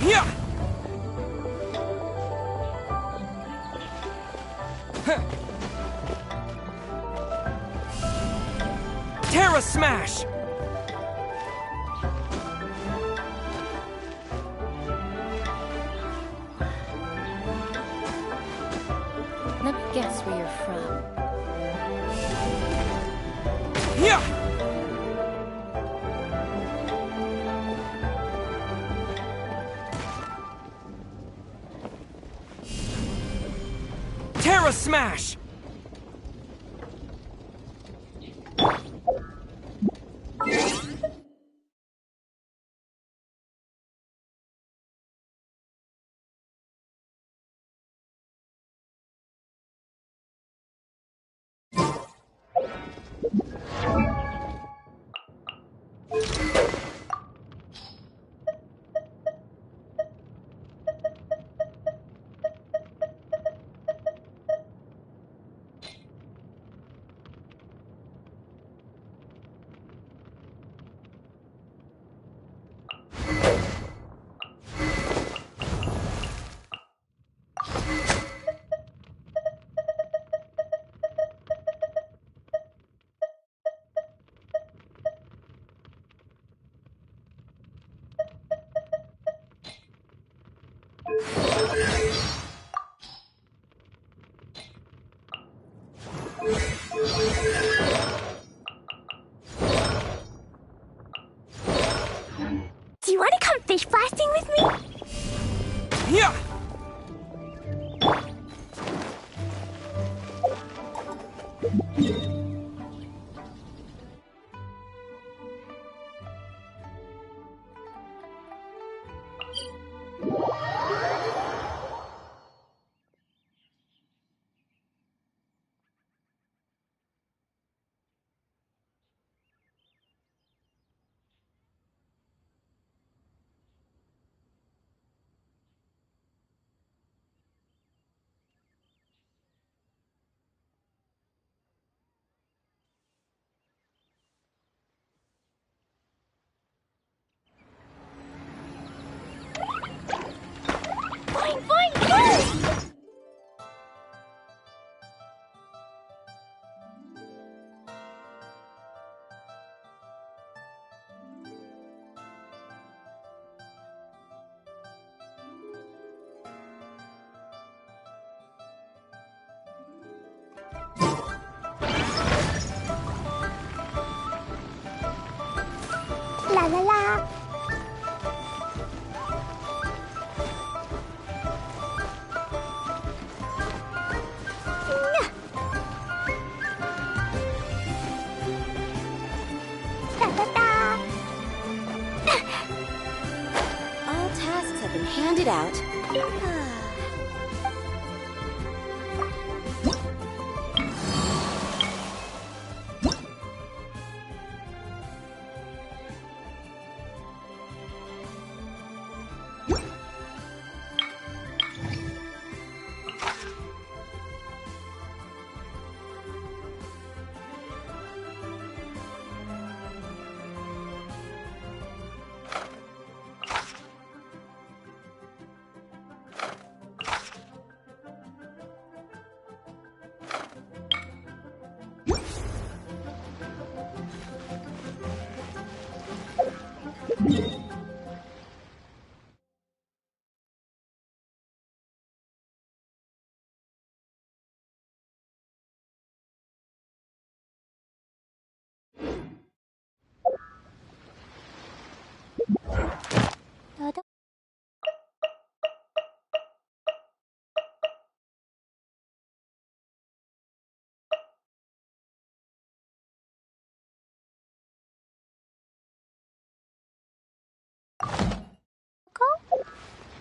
Yeah! Terra Smash! Let me guess where you're from. Yeah! Terra Smash! Do you want to come fish blasting with me? Yeah! Fine, fine, fine! La la la! All tasks have been handed out.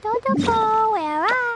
Dodo, where are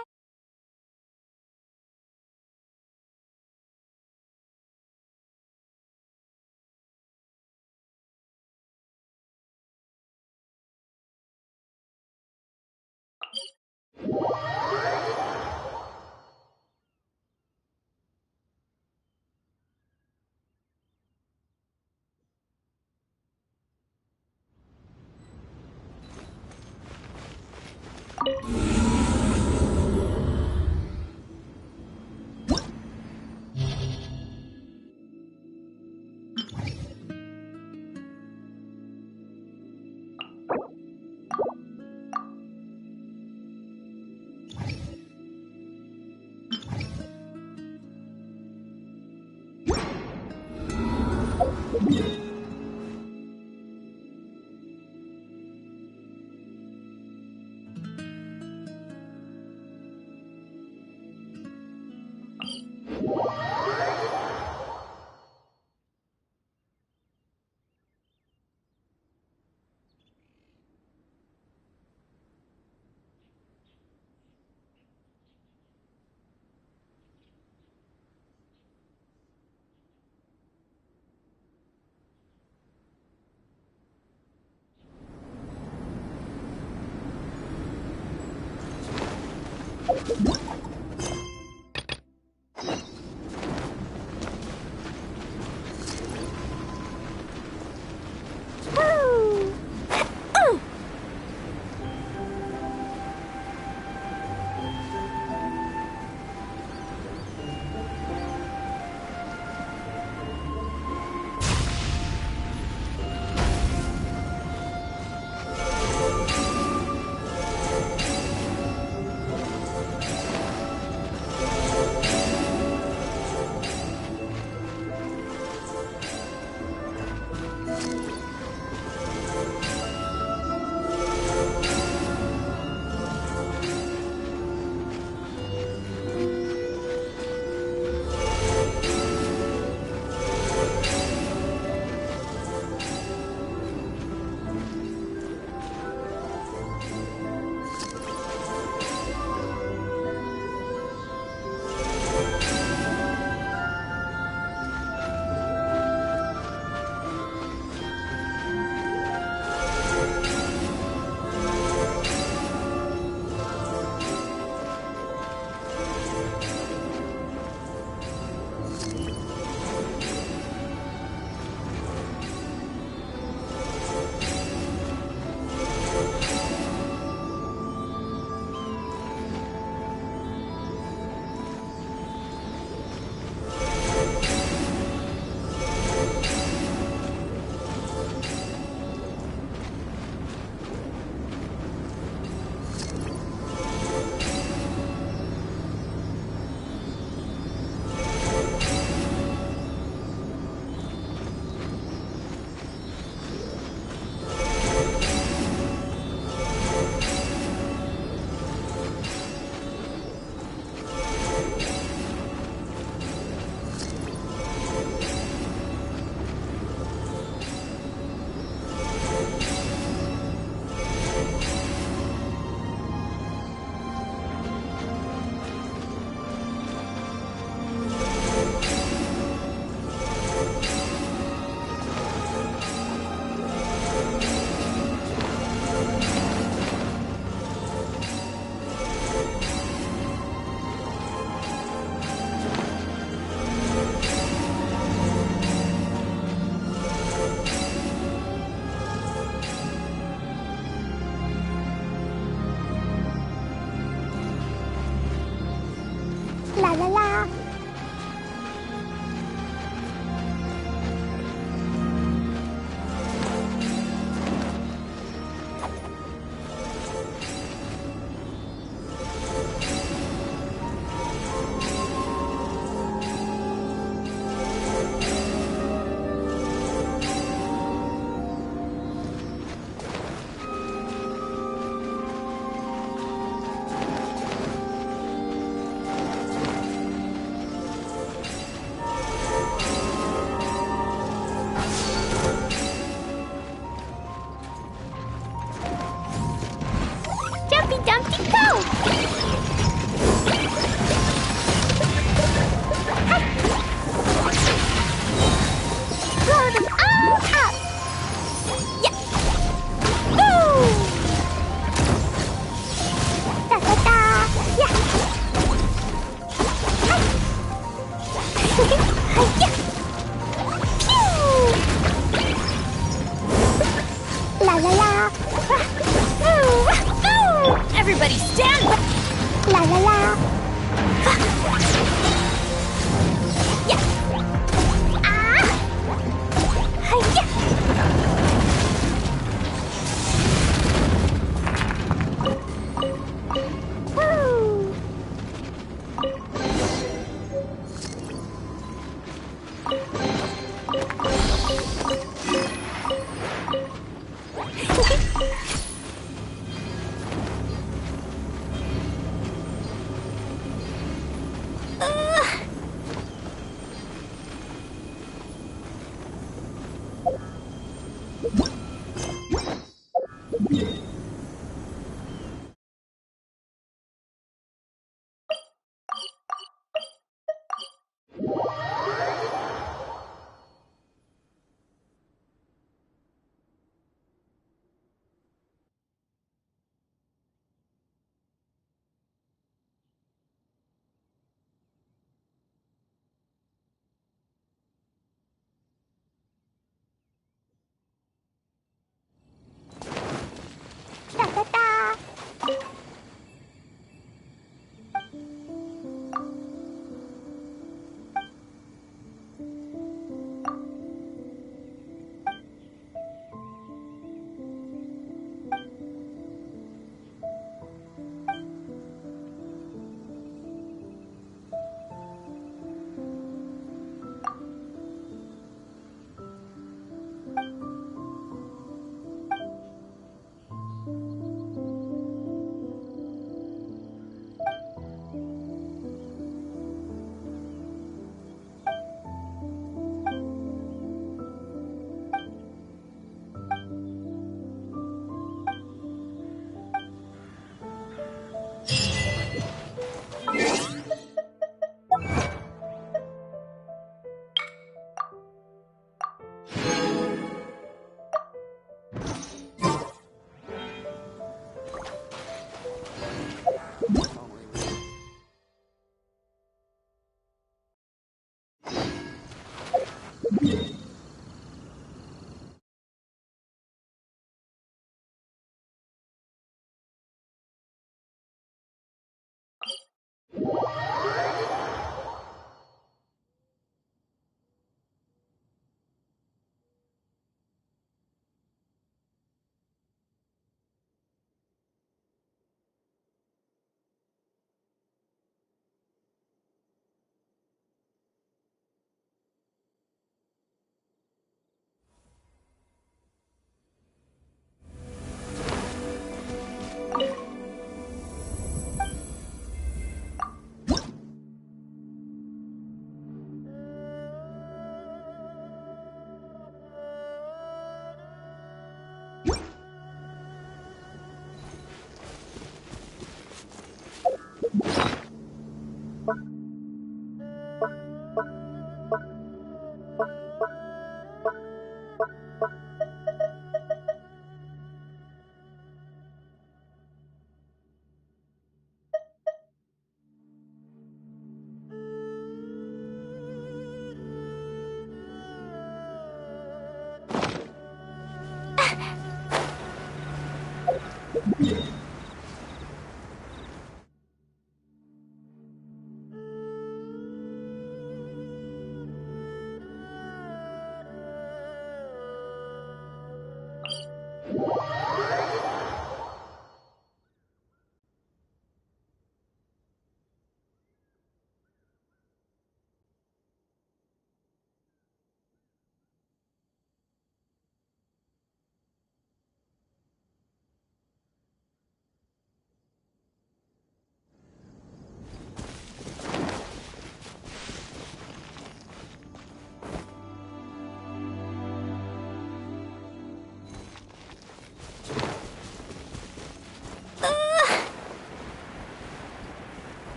La la la.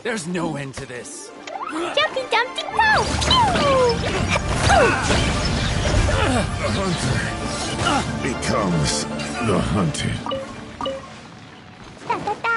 There's no end to this. Jumpy Dumpty go! The hunter becomes the hunted. Da da da!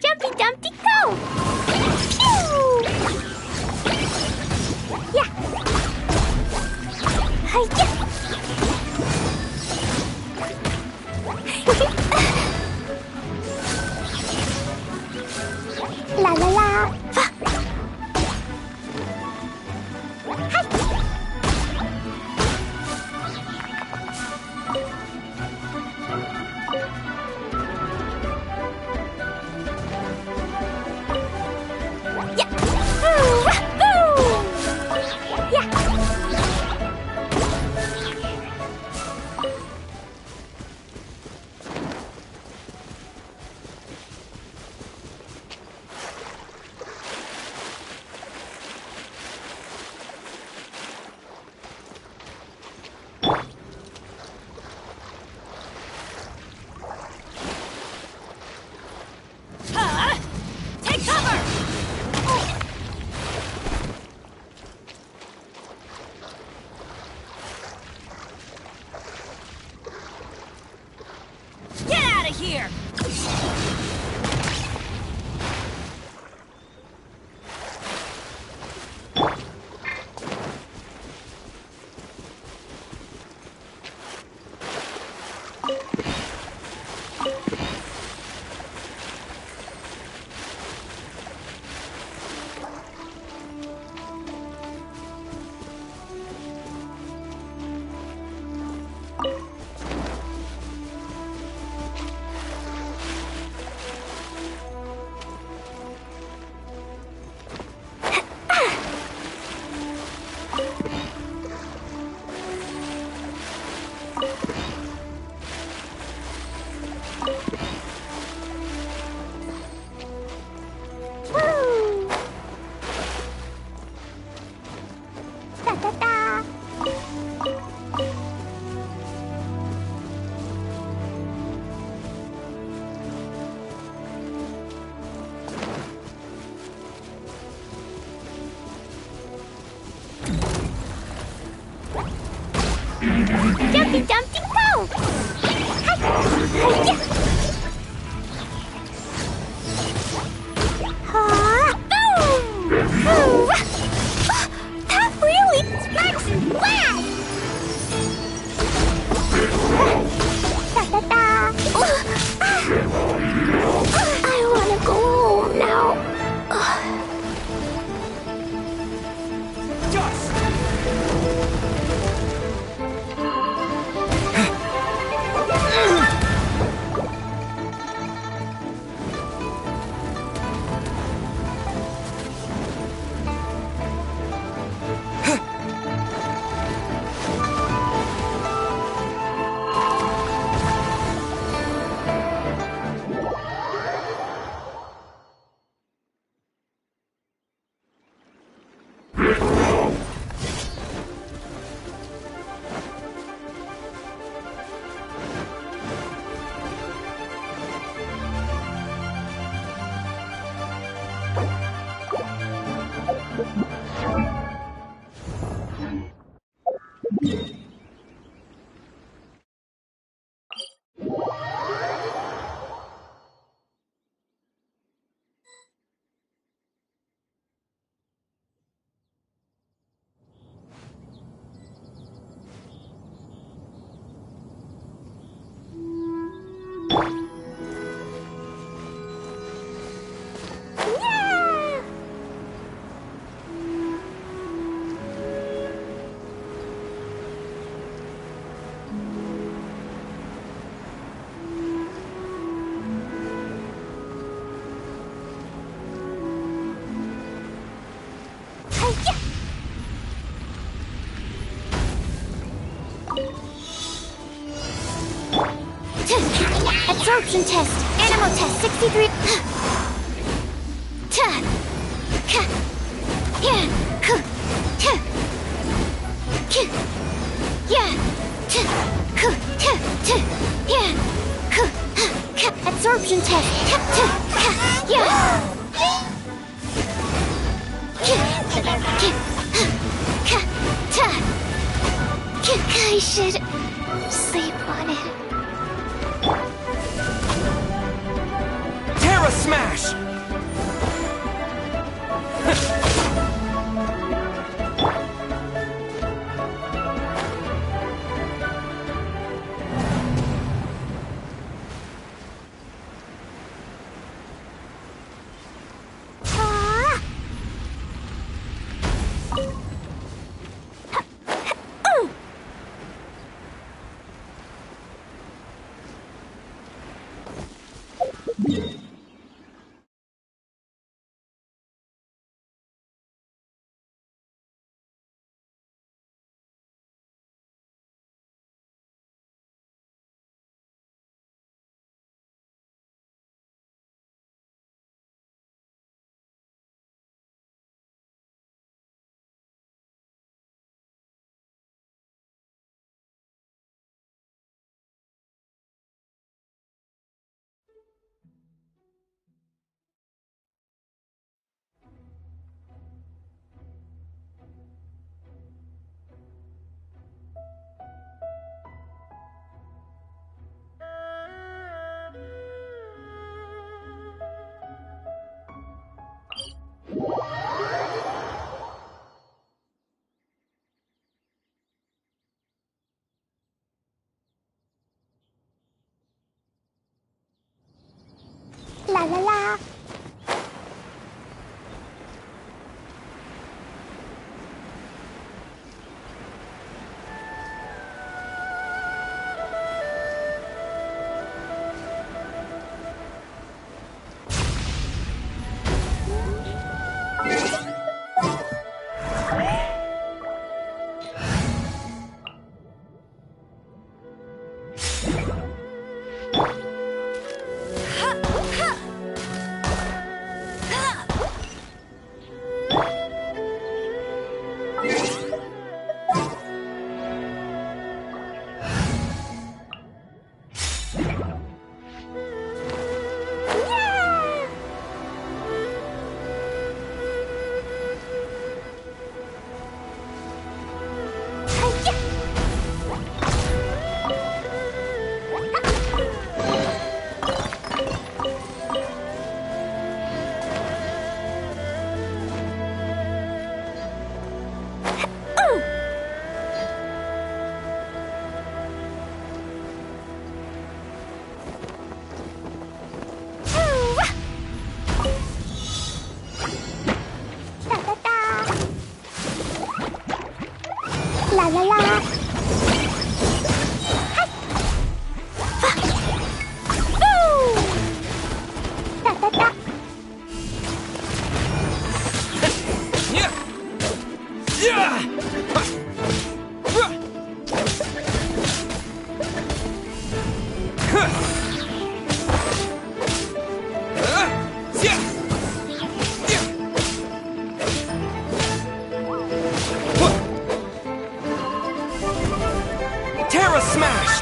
Jumpy Dumpty go! Phew! Yeah! Hi-ya! La la la! Take cover! Get out of here! Ta-da-da! Jumpy Dumpty Go! Boom! That really sparks and flash! Da-da-da! I wanna go home now. Absorption test. Animal test 63. Absorption test. I should sleep on it. Terra Smash! La la la. La la la. Boo! Da da da. Terra Smash!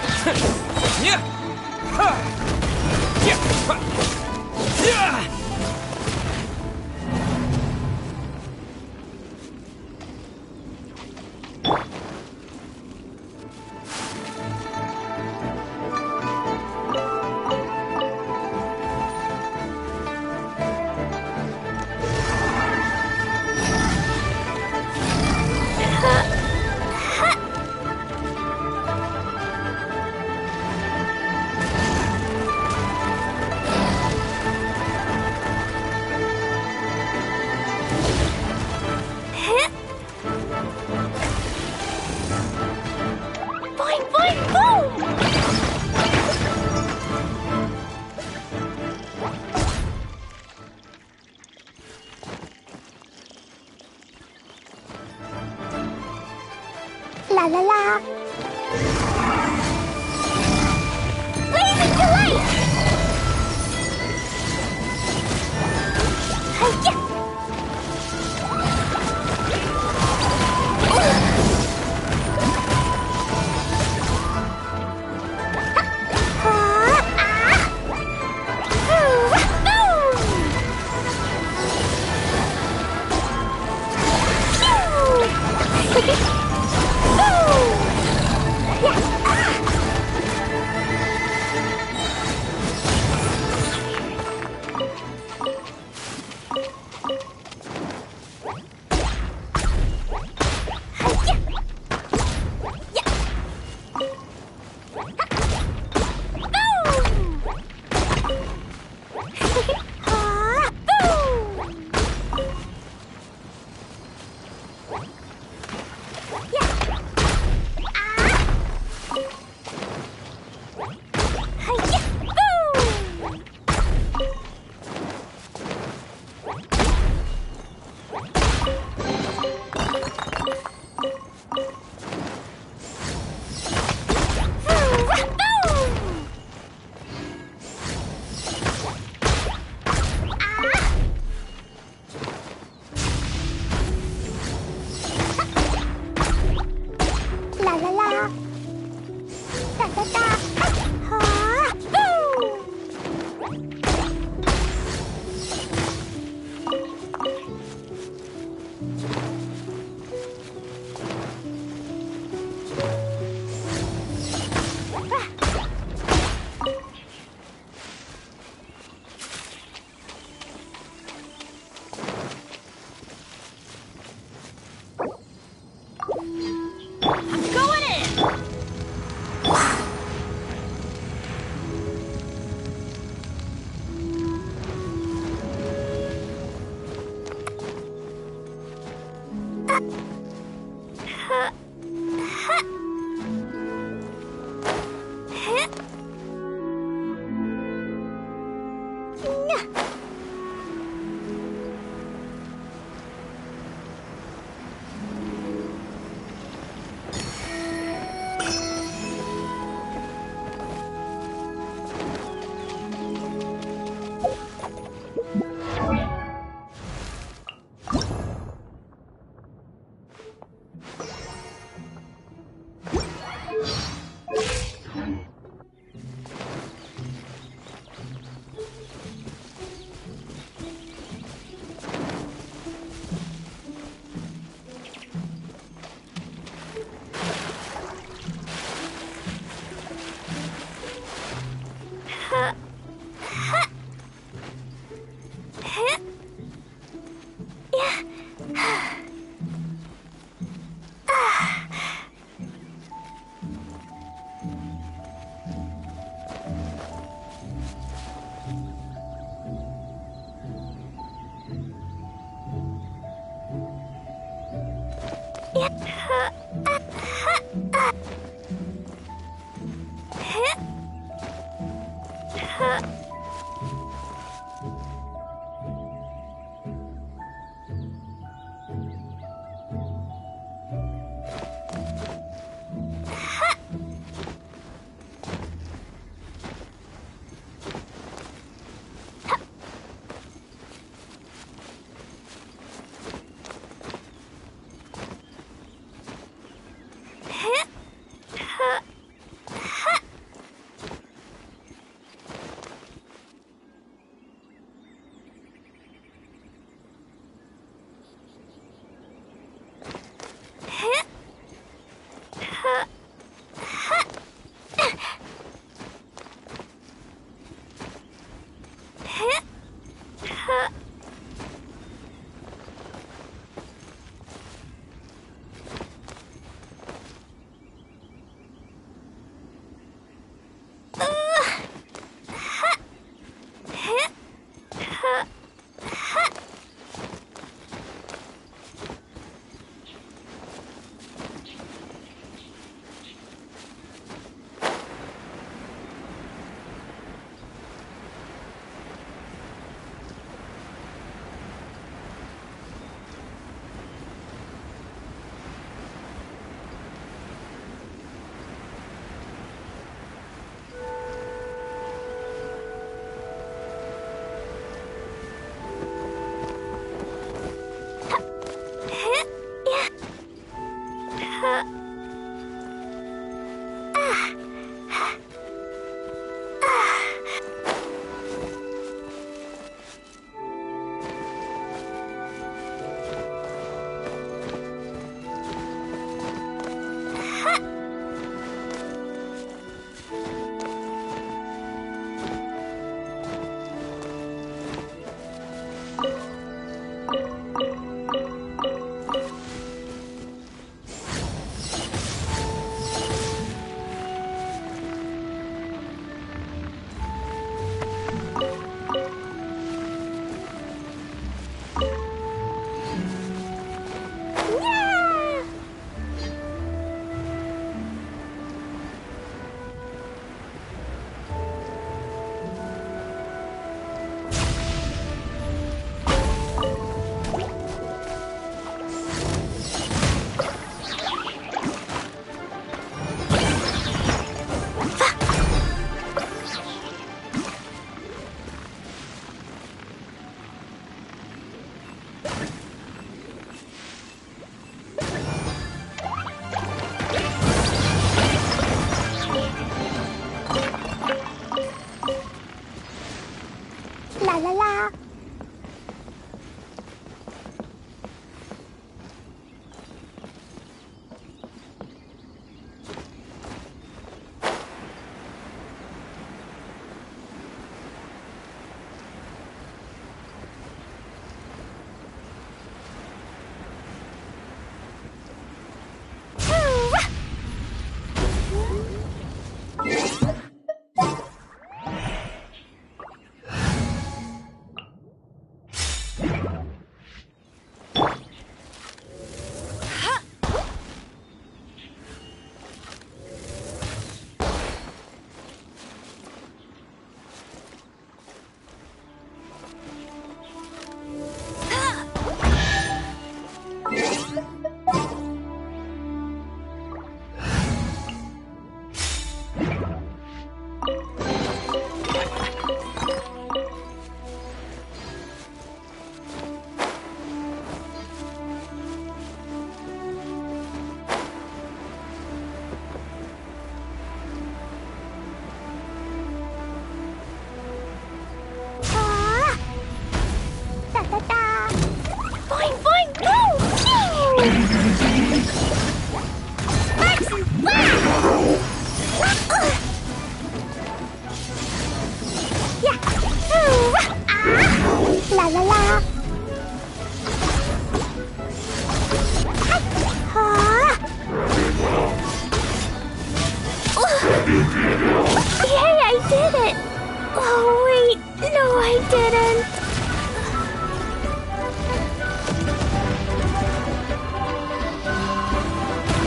Boing, boing, boom! La la la. Blazing delight! Hi-ya! La la la. Da da da. Ha. Boo! I'm going in!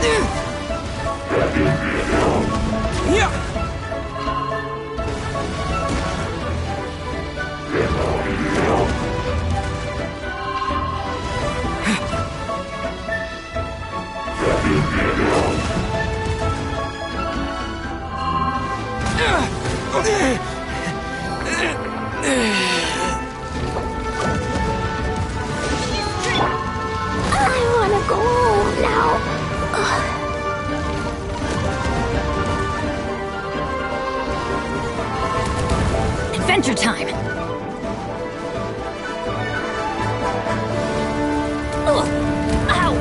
I wanna go home now. Adventure time! Ugh! Ow!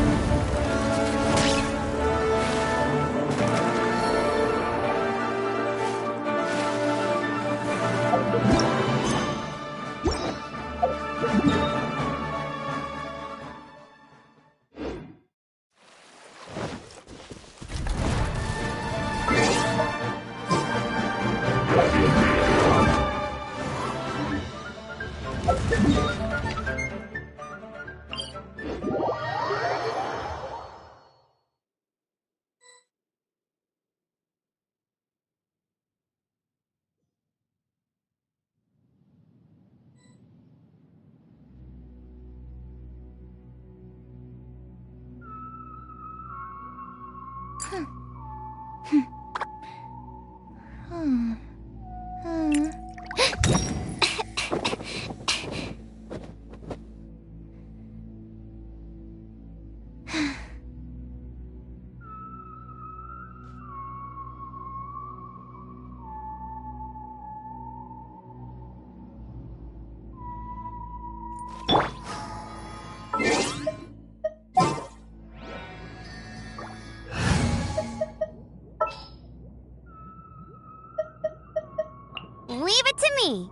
Leave it to me.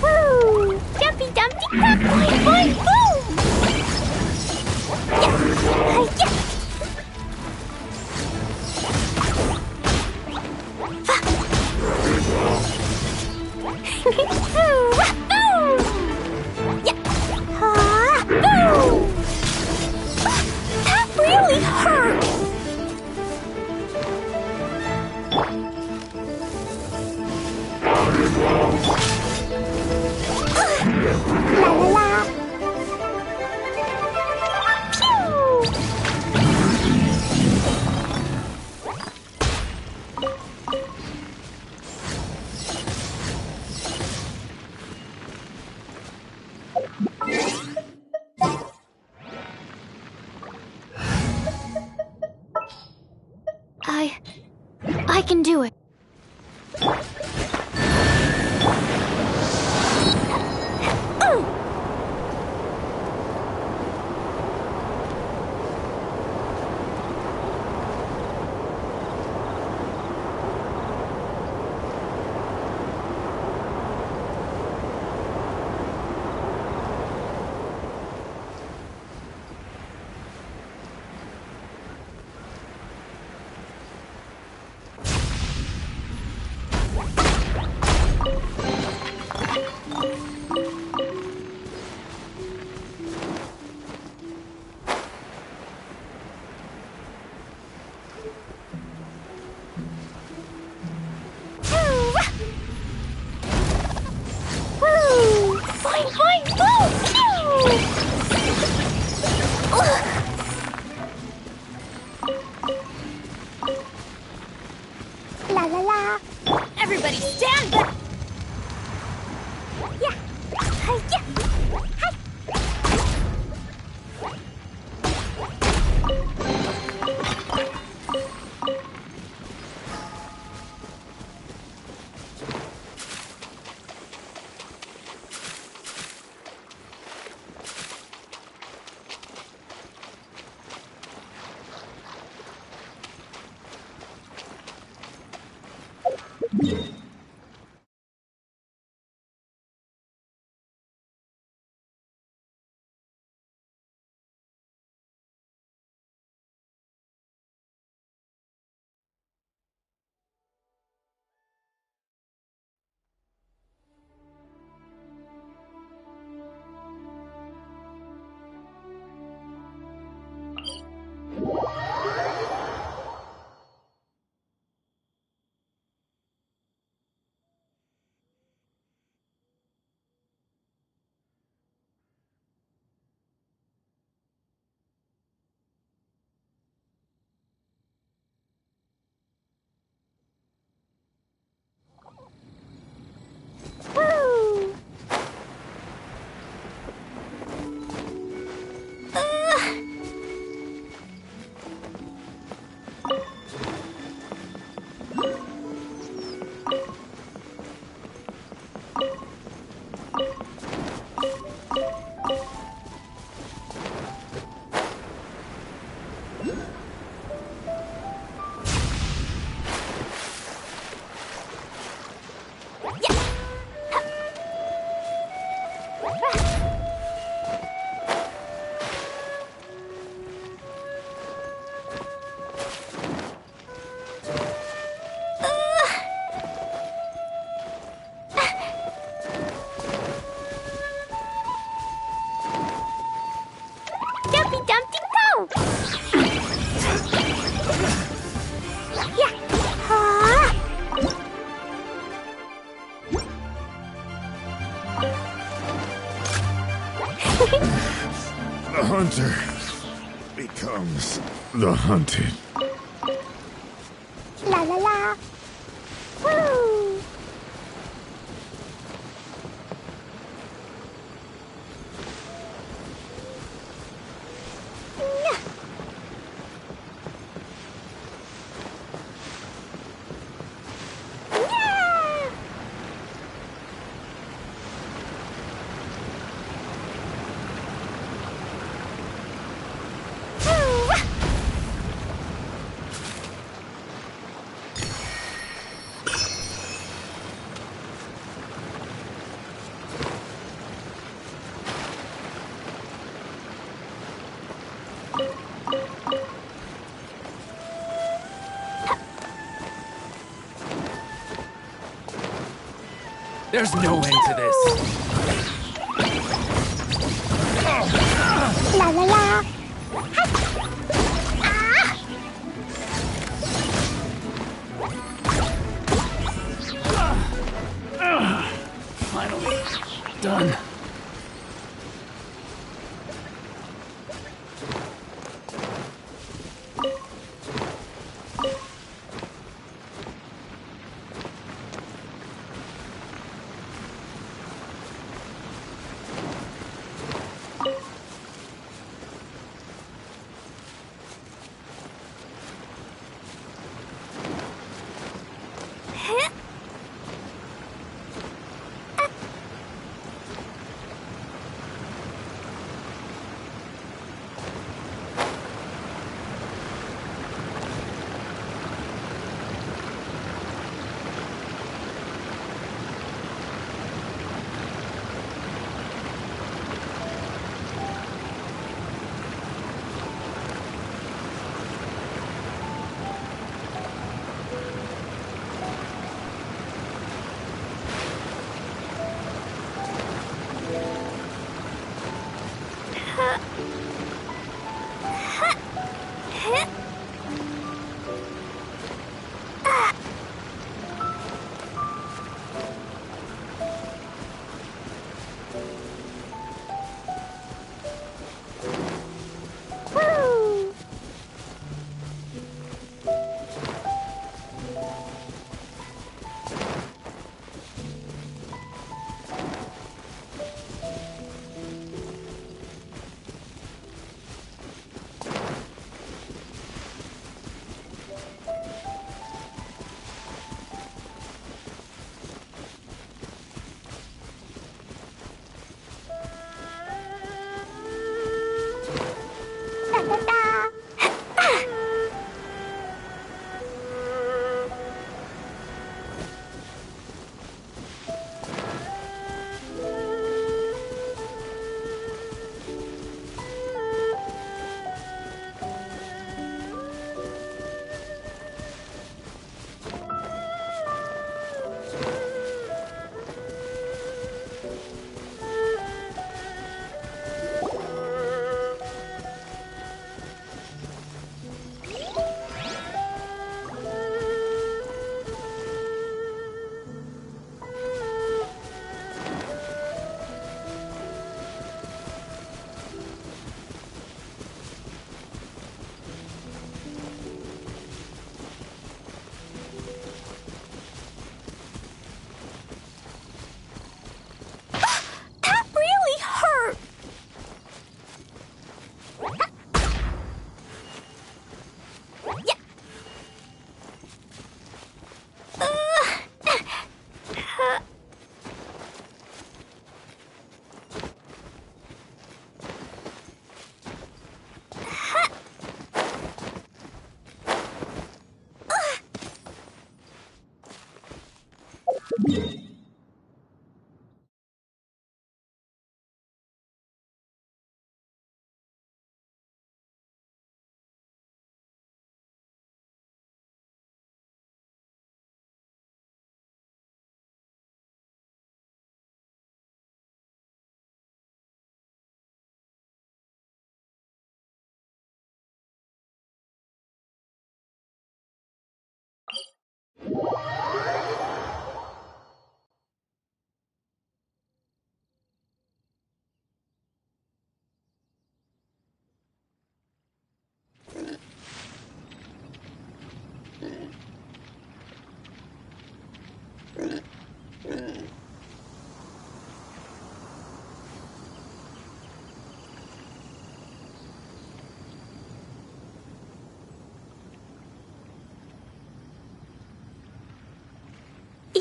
Woo! Jumpy dumpty crap, boing boing boom! Yeah! That really hurt! La la la! I can do it. La la la. Everybody stand back. Yeah. Yeah. Dumpy Dumpty go! Yeah. The hunter becomes the hunted. La la la. Woo! There's no end to this. La la la. Finally. Done.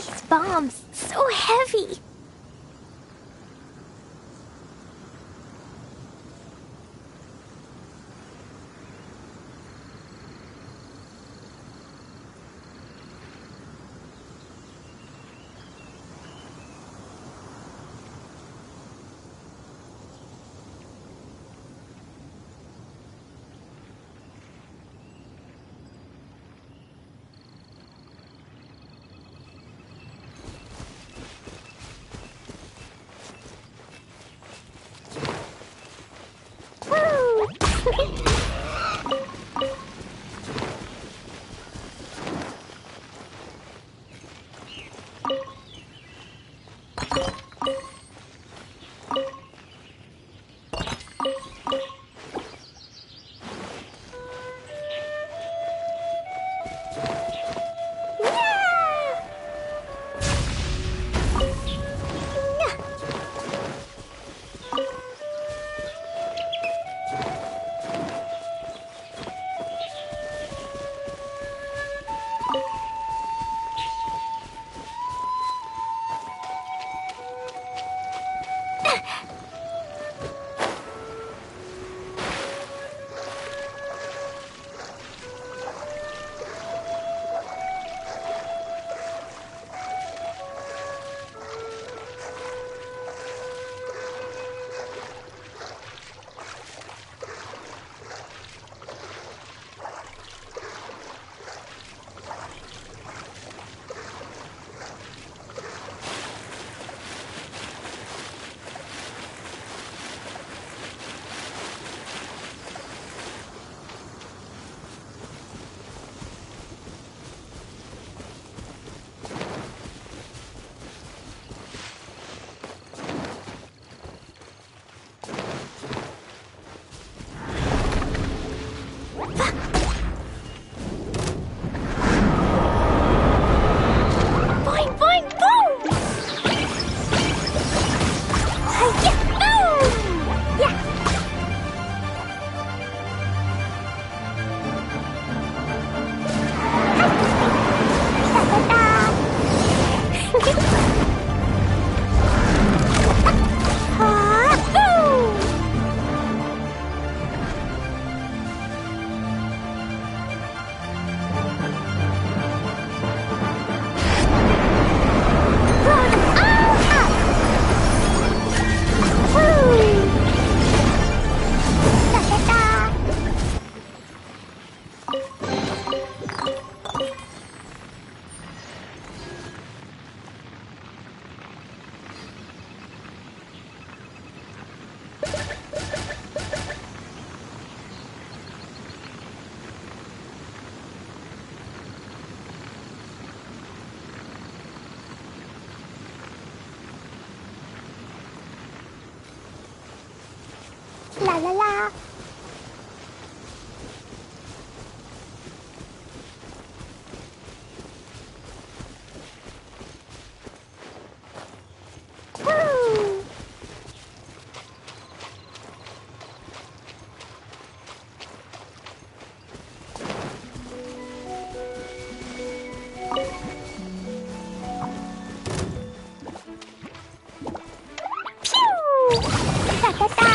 These bombs, so heavy. La la la. Woo! Pew! Ta ta ta!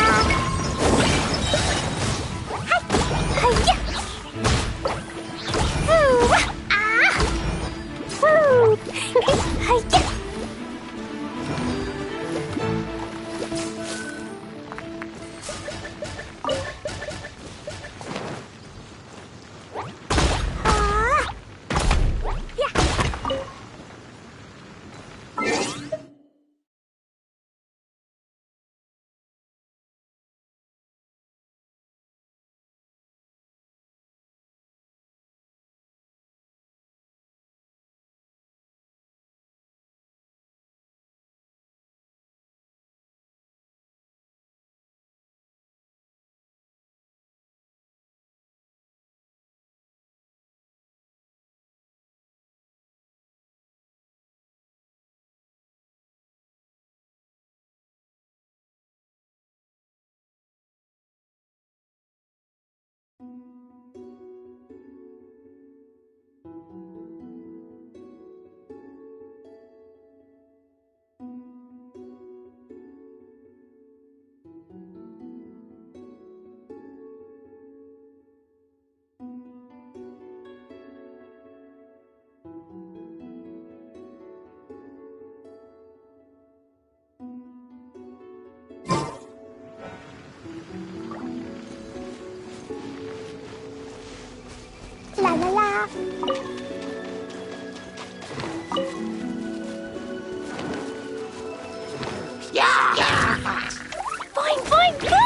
Fine, fine, go!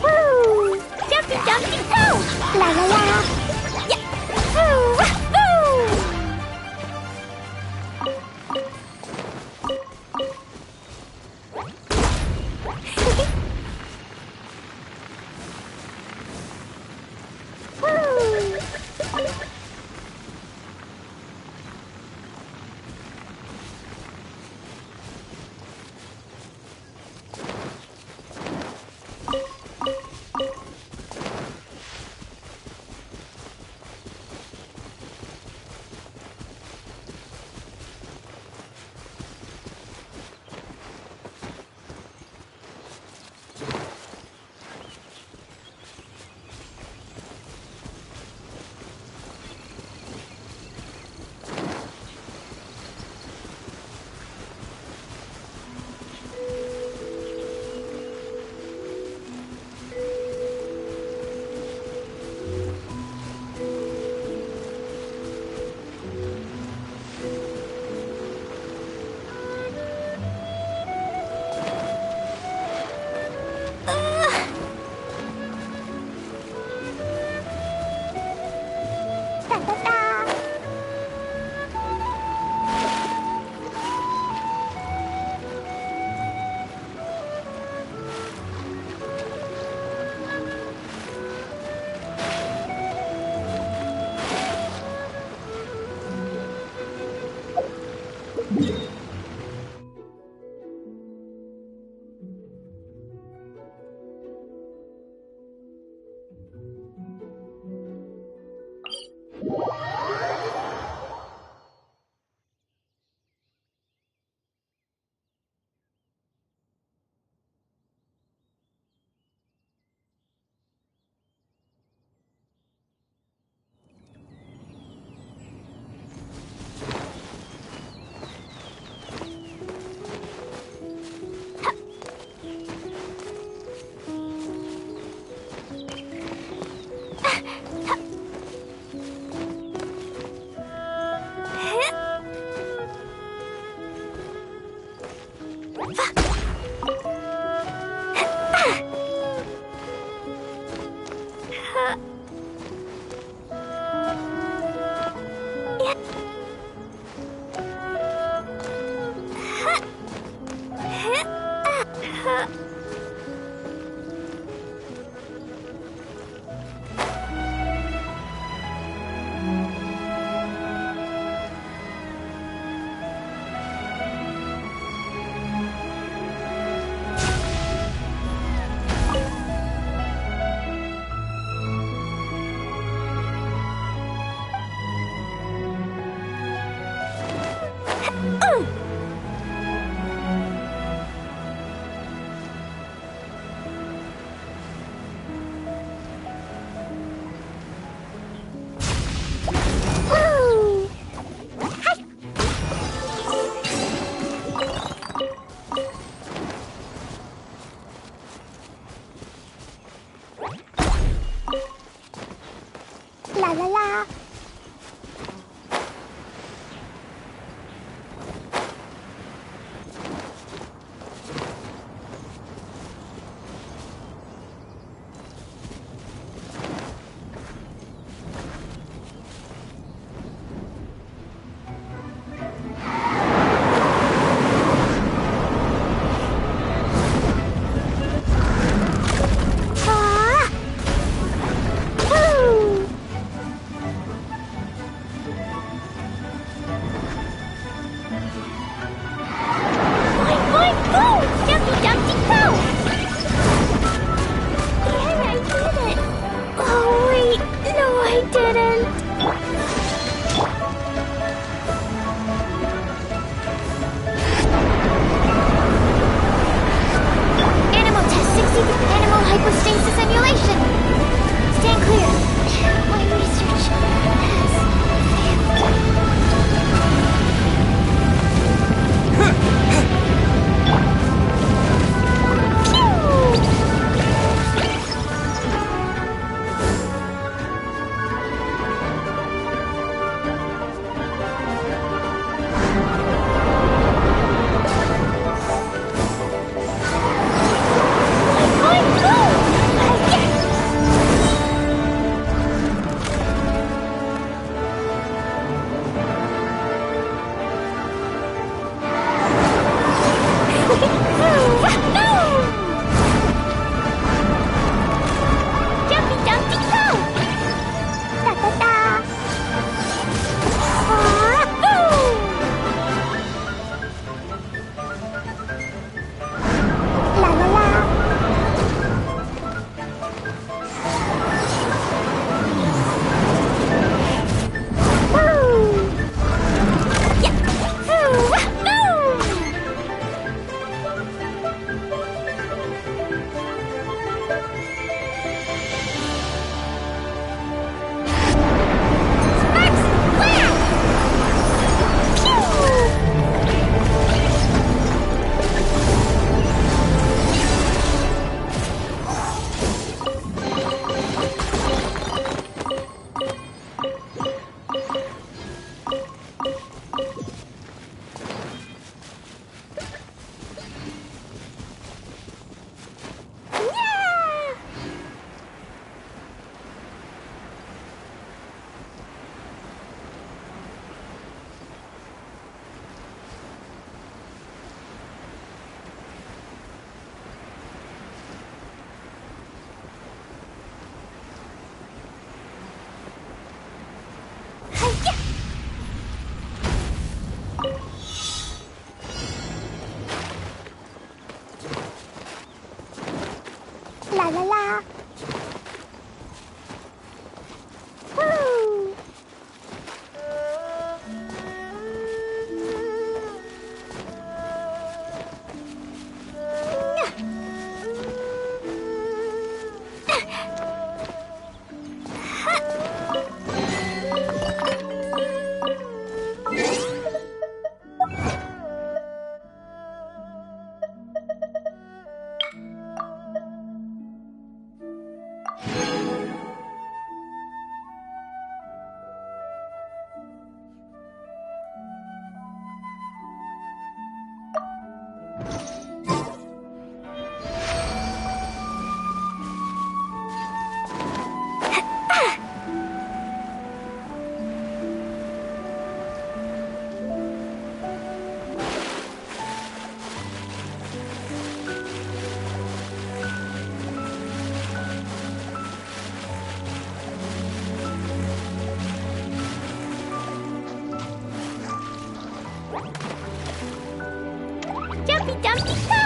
Woo! Jumpy, jumpy, go! La la la! Yeah! Woo! Woo! La la la. Hypostasis emulation! Stand clear! My research has failed. La la la. Woo! Jumpy Dumpty go!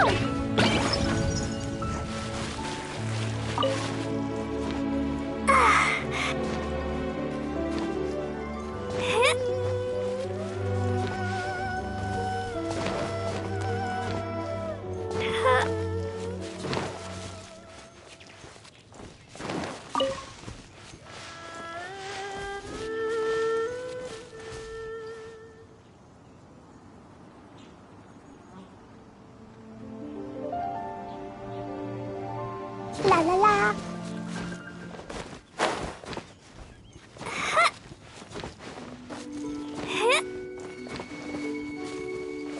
La la la.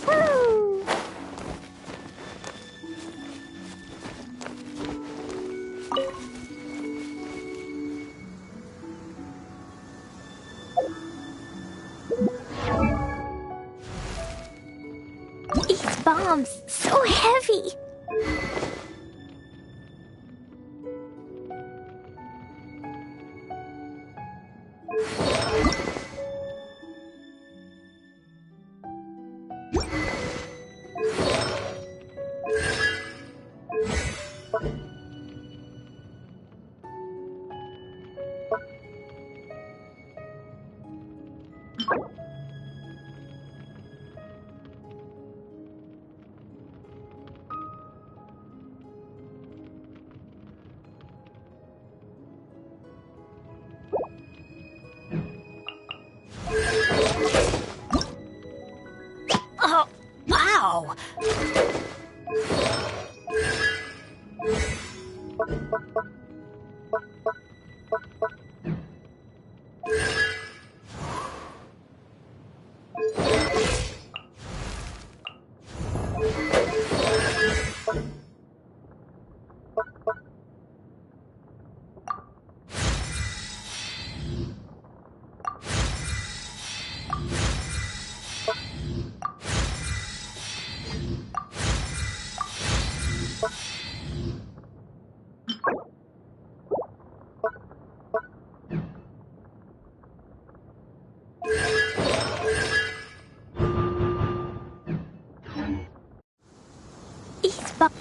Woo! These bombs, so heavy. Oh, wow! These bombs.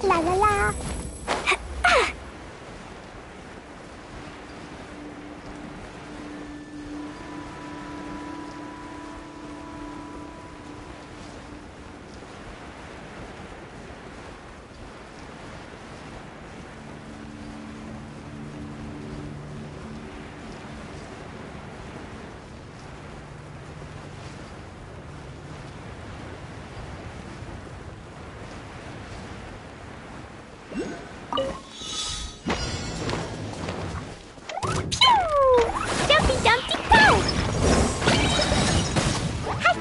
La la la. Jumpy Dumpty go! Hi!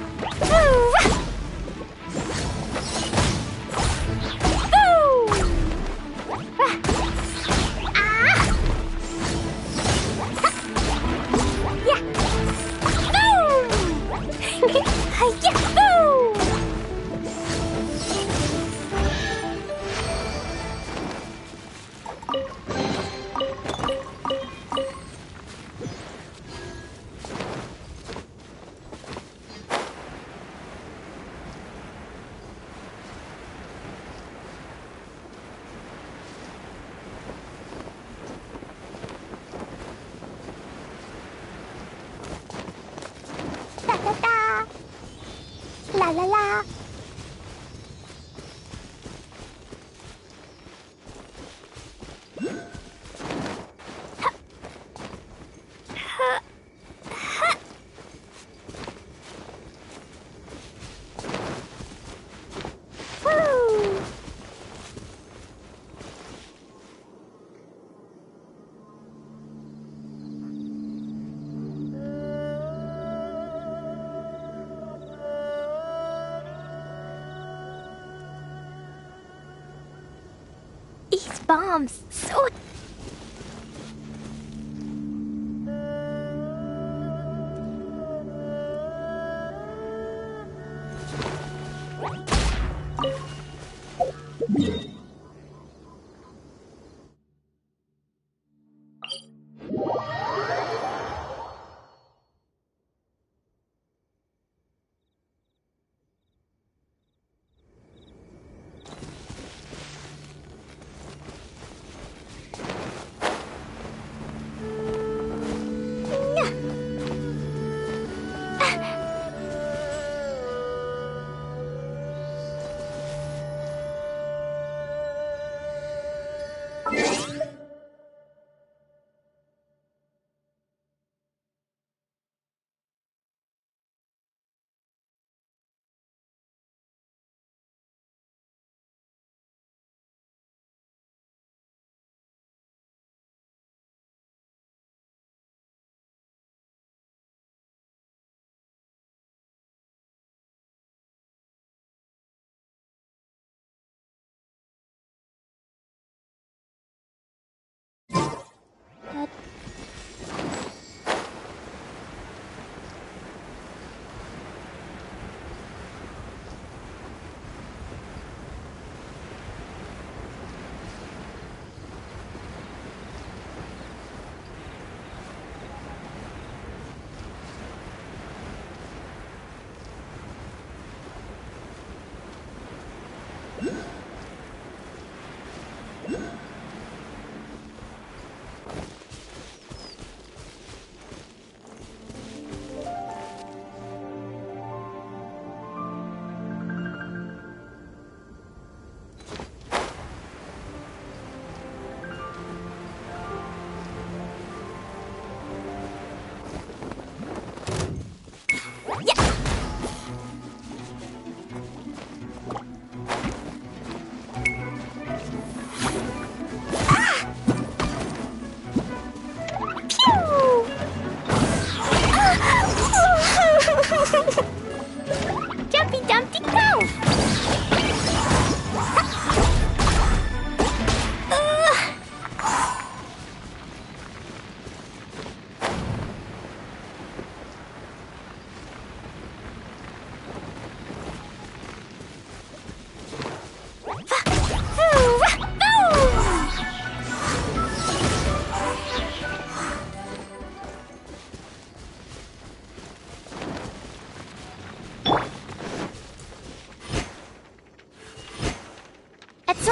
Woo! Ah! Yeah! La la la. Woo! These bombs, so...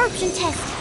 absorption test.